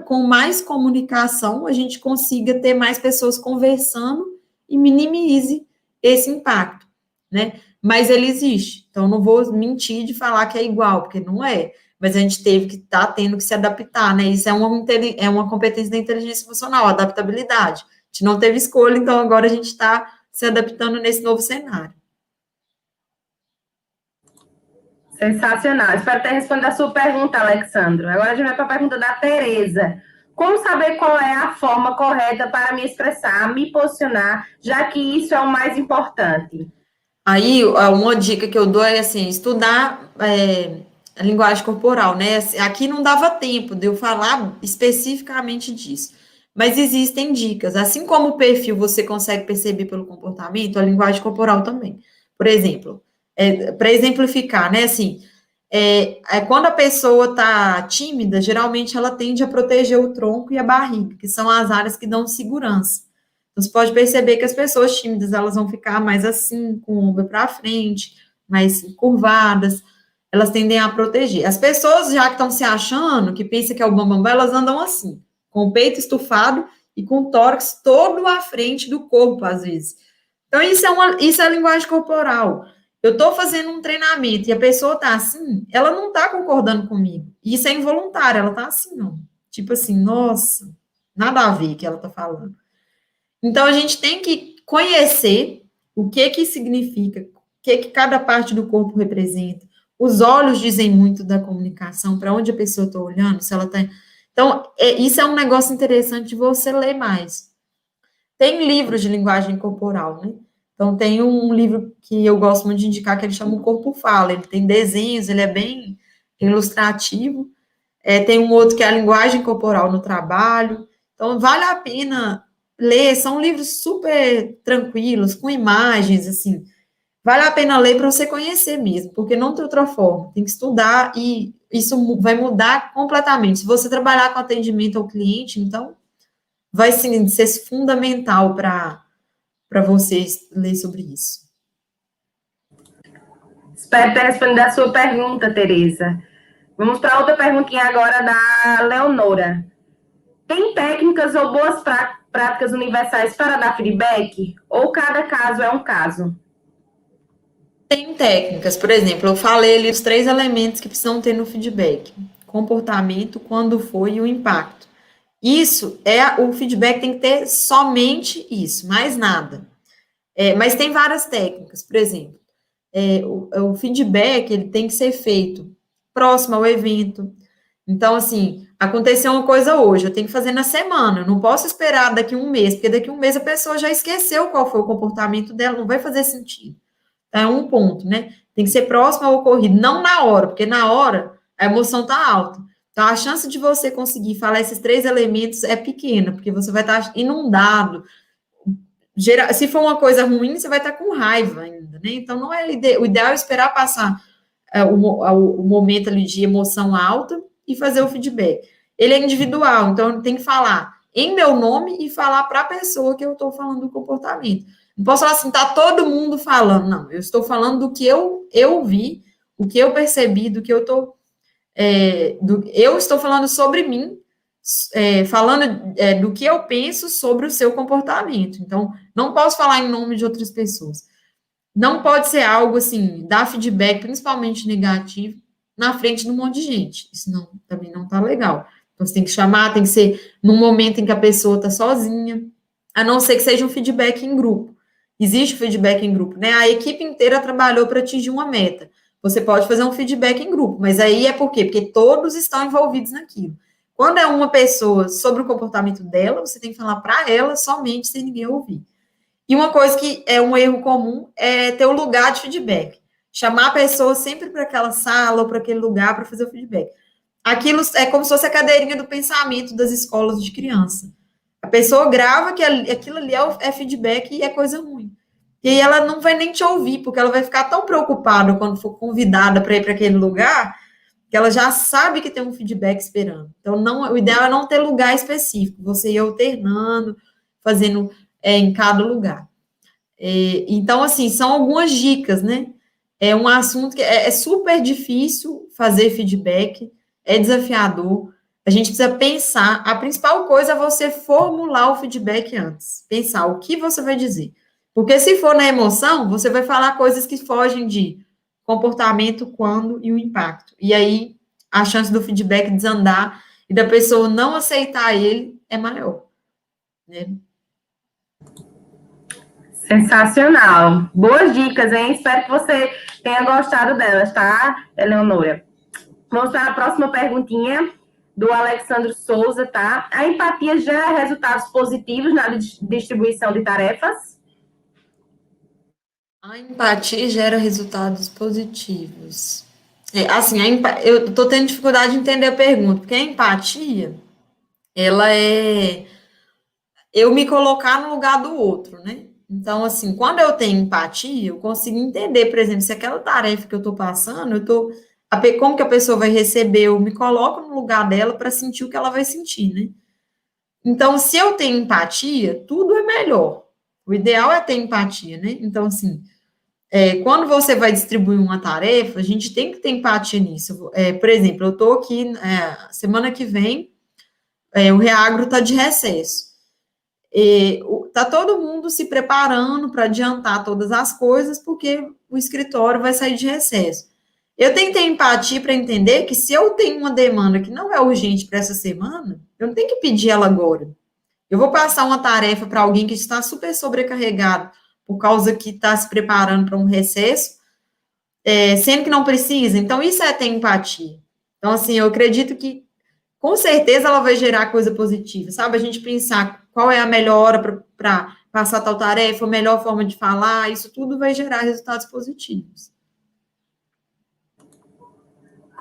com mais comunicação, a gente consiga ter mais pessoas conversando e minimize esse impacto, né? Mas ele existe, então não vou mentir de falar que é igual, porque não é, mas a gente teve que estar tendo que se adaptar, né? Isso é uma competência da inteligência emocional, adaptabilidade. A gente não teve escolha, então agora a gente está se adaptando nesse novo cenário.
Sensacional. Espero ter respondido a sua pergunta, Alexandro. Agora a gente vai para a pergunta da Tereza. Como saber qual é a forma correta para me expressar, me posicionar, já que isso é o mais importante?
Aí, uma dica que eu dou é, assim, estudar a linguagem corporal, né? Aqui não dava tempo de eu falar especificamente disso, mas existem dicas. Assim como o perfil você consegue perceber pelo comportamento, a linguagem corporal também. Por exemplo, para exemplificar, né? Assim, quando a pessoa está tímida, geralmente ela tende a proteger o tronco e a barriga, que são as áreas que dão segurança. Então, você pode perceber que as pessoas tímidas, elas vão ficar mais assim, com o ombro para frente, mais curvadas, elas tendem a proteger. As pessoas já que estão se achando, que pensam que é o bambambam, elas andam assim, com o peito estufado e com o tórax todo à frente do corpo, às vezes. Então, isso é a linguagem corporal. Eu estou fazendo um treinamento e a pessoa está assim, ela não está concordando comigo. Isso é involuntário, ela está assim, não. Tipo assim, nossa, nada a ver que ela está falando. Então, a gente tem que conhecer o que significa, o que cada parte do corpo representa. Os olhos dizem muito da comunicação, para onde a pessoa está olhando, se ela está... Então, isso é um negócio interessante de você ler mais. Tem livros de linguagem corporal, né? Então, tem um livro que eu gosto muito de indicar, que ele chama O Corpo Fala. Ele tem desenhos, ele é bem ilustrativo. Tem um outro que é a linguagem corporal no trabalho. Então, vale a pena ler, são livros super tranquilos, com imagens, assim, vale a pena ler para você conhecer mesmo, porque não tem outra forma, tem que estudar e isso vai mudar completamente. Se você trabalhar com atendimento ao cliente, então, vai sim, ser fundamental para você ler sobre isso.
Espero ter respondido a sua pergunta, Tereza. Vamos para outra perguntinha agora da Leonora. Tem técnicas ou boas práticas universais para dar feedback? Ou cada caso é um caso?
Tem técnicas, por exemplo, eu falei ali os 3 elementos que precisam ter no feedback: comportamento, quando foi e o impacto. Isso o feedback tem que ter somente isso, mais nada. Mas tem várias técnicas, por exemplo, o feedback ele tem que ser feito próximo ao evento. Então, assim, aconteceu uma coisa hoje, eu tenho que fazer na semana, eu não posso esperar daqui a um mês, porque daqui a um mês a pessoa já esqueceu qual foi o comportamento dela, não vai fazer sentido. Então, é um ponto, né? Tem que ser próximo ao ocorrido, não na hora, porque na hora a emoção está alta. Então, a chance de você conseguir falar esses 3 elementos é pequena, porque você vai estar inundado. Se for uma coisa ruim, você vai estar com raiva ainda, né? Então, não é o ideal é esperar passar o momento ali de emoção alta e fazer o feedback. Ele é individual, então eu tenho que falar em meu nome e falar para a pessoa que eu estou falando do comportamento. Não posso falar assim, tá todo mundo falando. Não, eu estou falando do que eu vi, o que eu percebi, do que eu estou... eu estou falando sobre mim, falando do que eu penso sobre o seu comportamento. Então, não posso falar em nome de outras pessoas. Não pode ser algo assim, dar feedback, principalmente negativo, na frente de um monte de gente. Isso também não tá legal. Então, você tem que chamar, tem que ser num momento em que a pessoa tá sozinha, a não ser que seja um feedback em grupo. Existe feedback em grupo, né? A equipe inteira trabalhou para atingir uma meta. Você pode fazer um feedback em grupo, mas aí é por quê? Porque todos estão envolvidos naquilo. Quando é uma pessoa sobre o comportamento dela, você tem que falar para ela somente, sem ninguém ouvir. E uma coisa que é um erro comum é ter o lugar de feedback. Chamar a pessoa sempre para aquela sala ou para aquele lugar para fazer o feedback. Aquilo é como se fosse a cadeirinha do pensamento das escolas de criança. A pessoa grava que aquilo ali é feedback e é coisa ruim. E aí ela não vai nem te ouvir, porque ela vai ficar tão preocupada quando for convidada para ir para aquele lugar, que ela já sabe que tem um feedback esperando. Então, o ideal é não ter lugar específico, você ir alternando, fazendo em cada lugar. Então, assim, são algumas dicas, né? É um assunto que é super difícil fazer feedback, é desafiador. A gente precisa pensar. A principal coisa é você formular o feedback antes. Pensar o que você vai dizer. Porque se for na emoção, você vai falar coisas que fogem de comportamento, quando e o impacto. E aí, a chance do feedback desandar e da pessoa não aceitar ele é maior, né?
Sensacional. Boas dicas, hein? Espero que você tenha gostado delas, tá, Eleonora? Vamos para a próxima perguntinha do Alexandre Souza, tá? A empatia gera resultados positivos na distribuição de tarefas?
A empatia gera resultados positivos. Assim, eu estou tendo dificuldade de entender a pergunta, porque a empatia, ela é eu me colocar no lugar do outro, né? Então, assim, quando eu tenho empatia, eu consigo entender, por exemplo, se aquela tarefa que eu estou passando, como que a pessoa vai receber, eu me coloco no lugar dela para sentir o que ela vai sentir, né? Então, se eu tenho empatia, tudo é melhor. O ideal é ter empatia, né? Então, assim, quando você vai distribuir uma tarefa, a gente tem que ter empatia nisso. Por exemplo, eu estou aqui, semana que vem, o Reagro está de recesso. Está todo mundo se preparando para adiantar todas as coisas, porque o escritório vai sair de recesso. Eu tenho que ter empatia para entender que se eu tenho uma demanda que não é urgente para essa semana, eu não tenho que pedir ela agora. Eu vou passar uma tarefa para alguém que está super sobrecarregado por causa que está se preparando para um recesso, sendo que não precisa. Então, isso é ter empatia. Então, assim, eu acredito que, com certeza, ela vai gerar coisa positiva, sabe? A gente pensar qual é a melhor hora para passar tal tarefa, a melhor forma de falar, isso tudo vai gerar resultados positivos.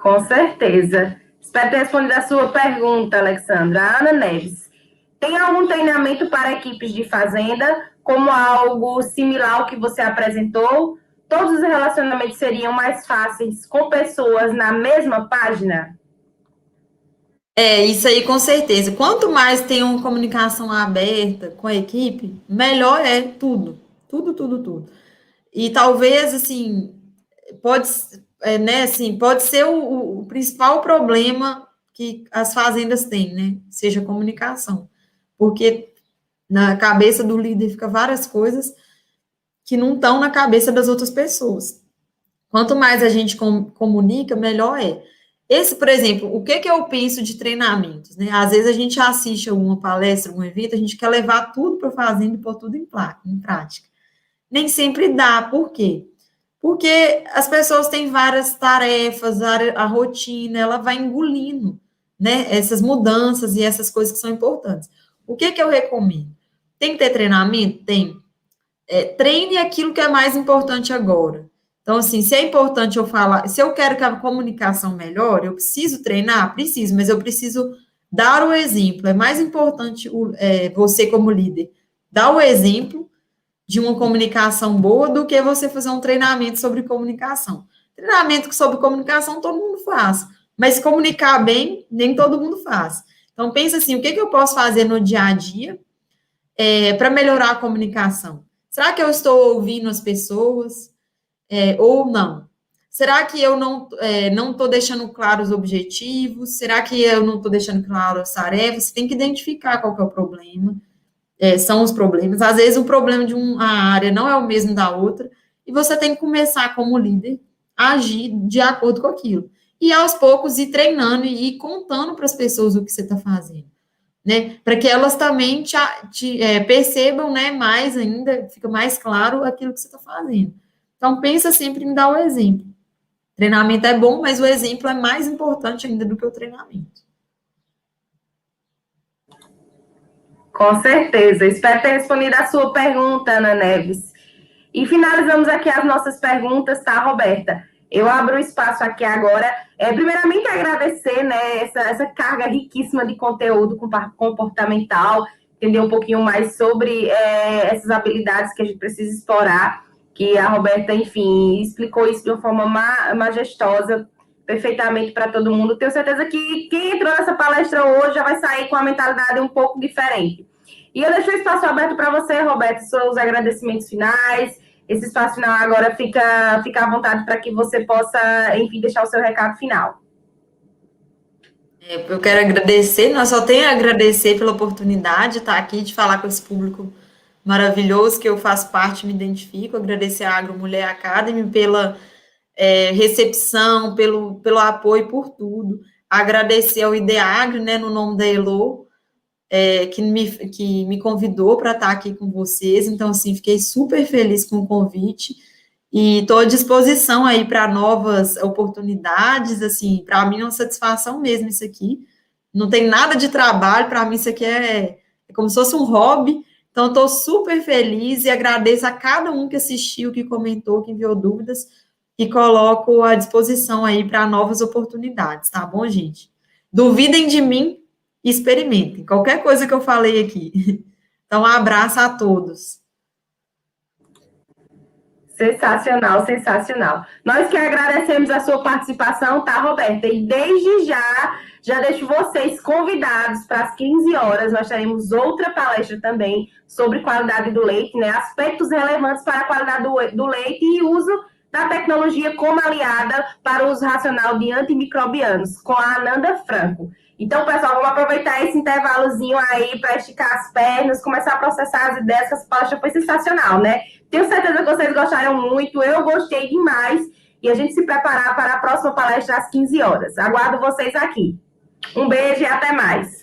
Com certeza. Espero ter respondido a sua pergunta, Alexandra. Ana Neves, tem algum treinamento para equipes de fazenda, como algo similar ao que você apresentou? Todos os relacionamentos seriam mais fáceis com pessoas na mesma página?
Isso aí com certeza. Quanto mais tem uma comunicação aberta com a equipe, melhor é tudo. Tudo, tudo, tudo. E talvez, assim, pode, né, assim, pode ser o principal problema que as fazendas têm, né? Seja a comunicação. Porque na cabeça do líder fica várias coisas que não estão na cabeça das outras pessoas. Quanto mais a gente comunica, melhor é. Esse, por exemplo, o que eu penso de treinamentos, né? Às vezes a gente assiste a uma palestra, um evento, a gente quer levar tudo para a fazenda e pôr tudo em prática. Nem sempre dá. Por quê? Porque as pessoas têm várias tarefas, a rotina, ela vai engolindo, né? Essas mudanças e essas coisas que são importantes. O que eu recomendo? Tem que ter treinamento? Tem. Treine aquilo que é mais importante agora. Então, assim, se é importante eu falar, se eu quero que a comunicação melhore, eu preciso treinar? Preciso, mas eu preciso dar o exemplo. É mais importante você, como líder, dar o exemplo de uma comunicação boa do que você fazer um treinamento sobre comunicação. Treinamento sobre comunicação todo mundo faz, mas comunicar bem, nem todo mundo faz. Então, pensa assim, o que eu posso fazer no dia a dia para melhorar a comunicação? Será que eu estou ouvindo as pessoas ou não? Será que eu não estou deixando claro os objetivos? Será que eu não estou deixando claro as tarefas? Você tem que identificar qual que é o problema. São os problemas. Às vezes, o problema de uma área não é o mesmo da outra, e você tem que começar, como líder, a agir de acordo com aquilo. E, aos poucos, ir treinando e ir contando para as pessoas o que você está fazendo, né? Para que elas também percebam, né, mais ainda, fica mais claro aquilo que você está fazendo. Então, pensa sempre em dar o exemplo. Treinamento é bom, mas o exemplo é mais importante ainda do que o treinamento.
Com certeza. Espero ter respondido a sua pergunta, Ana Neves. E finalizamos aqui as nossas perguntas, tá, Roberta? Eu abro o espaço aqui agora. Primeiramente, agradecer, né, essa carga riquíssima de conteúdo comportamental, entender um pouquinho mais sobre essas habilidades que a gente precisa explorar, que a Roberta, enfim, explicou isso de uma forma majestosa, perfeitamente para todo mundo. Tenho certeza que quem entrou nessa palestra hoje já vai sair com a mentalidade um pouco diferente. E eu deixo o espaço aberto para você, Roberto, seus agradecimentos finais. Esse espaço final agora fica à vontade para que você possa, enfim, deixar o seu recado final.
Eu quero agradecer, nós só tenho a agradecer pela oportunidade de estar aqui, de falar com esse público maravilhoso que eu faço parte, me identifico, agradecer a Agro Mulher Academy pela recepção, pelo apoio, por tudo. Agradecer ao IDEAGRO, né, no nome da Elo, que me convidou para estar aqui com vocês. Então, assim, fiquei super feliz com o convite e estou à disposição aí para novas oportunidades. Assim, para mim é uma satisfação mesmo isso aqui. Não tem nada de trabalho, para mim isso aqui é como se fosse um hobby. Então, estou super feliz e agradeço a cada um que assistiu, que comentou, que enviou dúvidas, e coloco à disposição aí para novas oportunidades, tá bom, gente? Duvidem de mim e experimentem qualquer coisa que eu falei aqui. Então, um abraço a todos.
Sensacional, sensacional. Nós que agradecemos a sua participação, tá, Roberta? E desde já deixo vocês convidados para as 15 horas. Nós teremos outra palestra também sobre qualidade do leite, né? Aspectos relevantes para a qualidade do leite e uso da tecnologia como aliada para o uso racional de antimicrobianos, com a Ananda Franco. Então, pessoal, vamos aproveitar esse intervalozinho aí para esticar as pernas, começar a processar as ideias, que essa palestra foi sensacional, né? Tenho certeza que vocês gostaram muito, eu gostei demais, e a gente se preparar para a próxima palestra às 15 horas. Aguardo vocês aqui. Um beijo e até mais.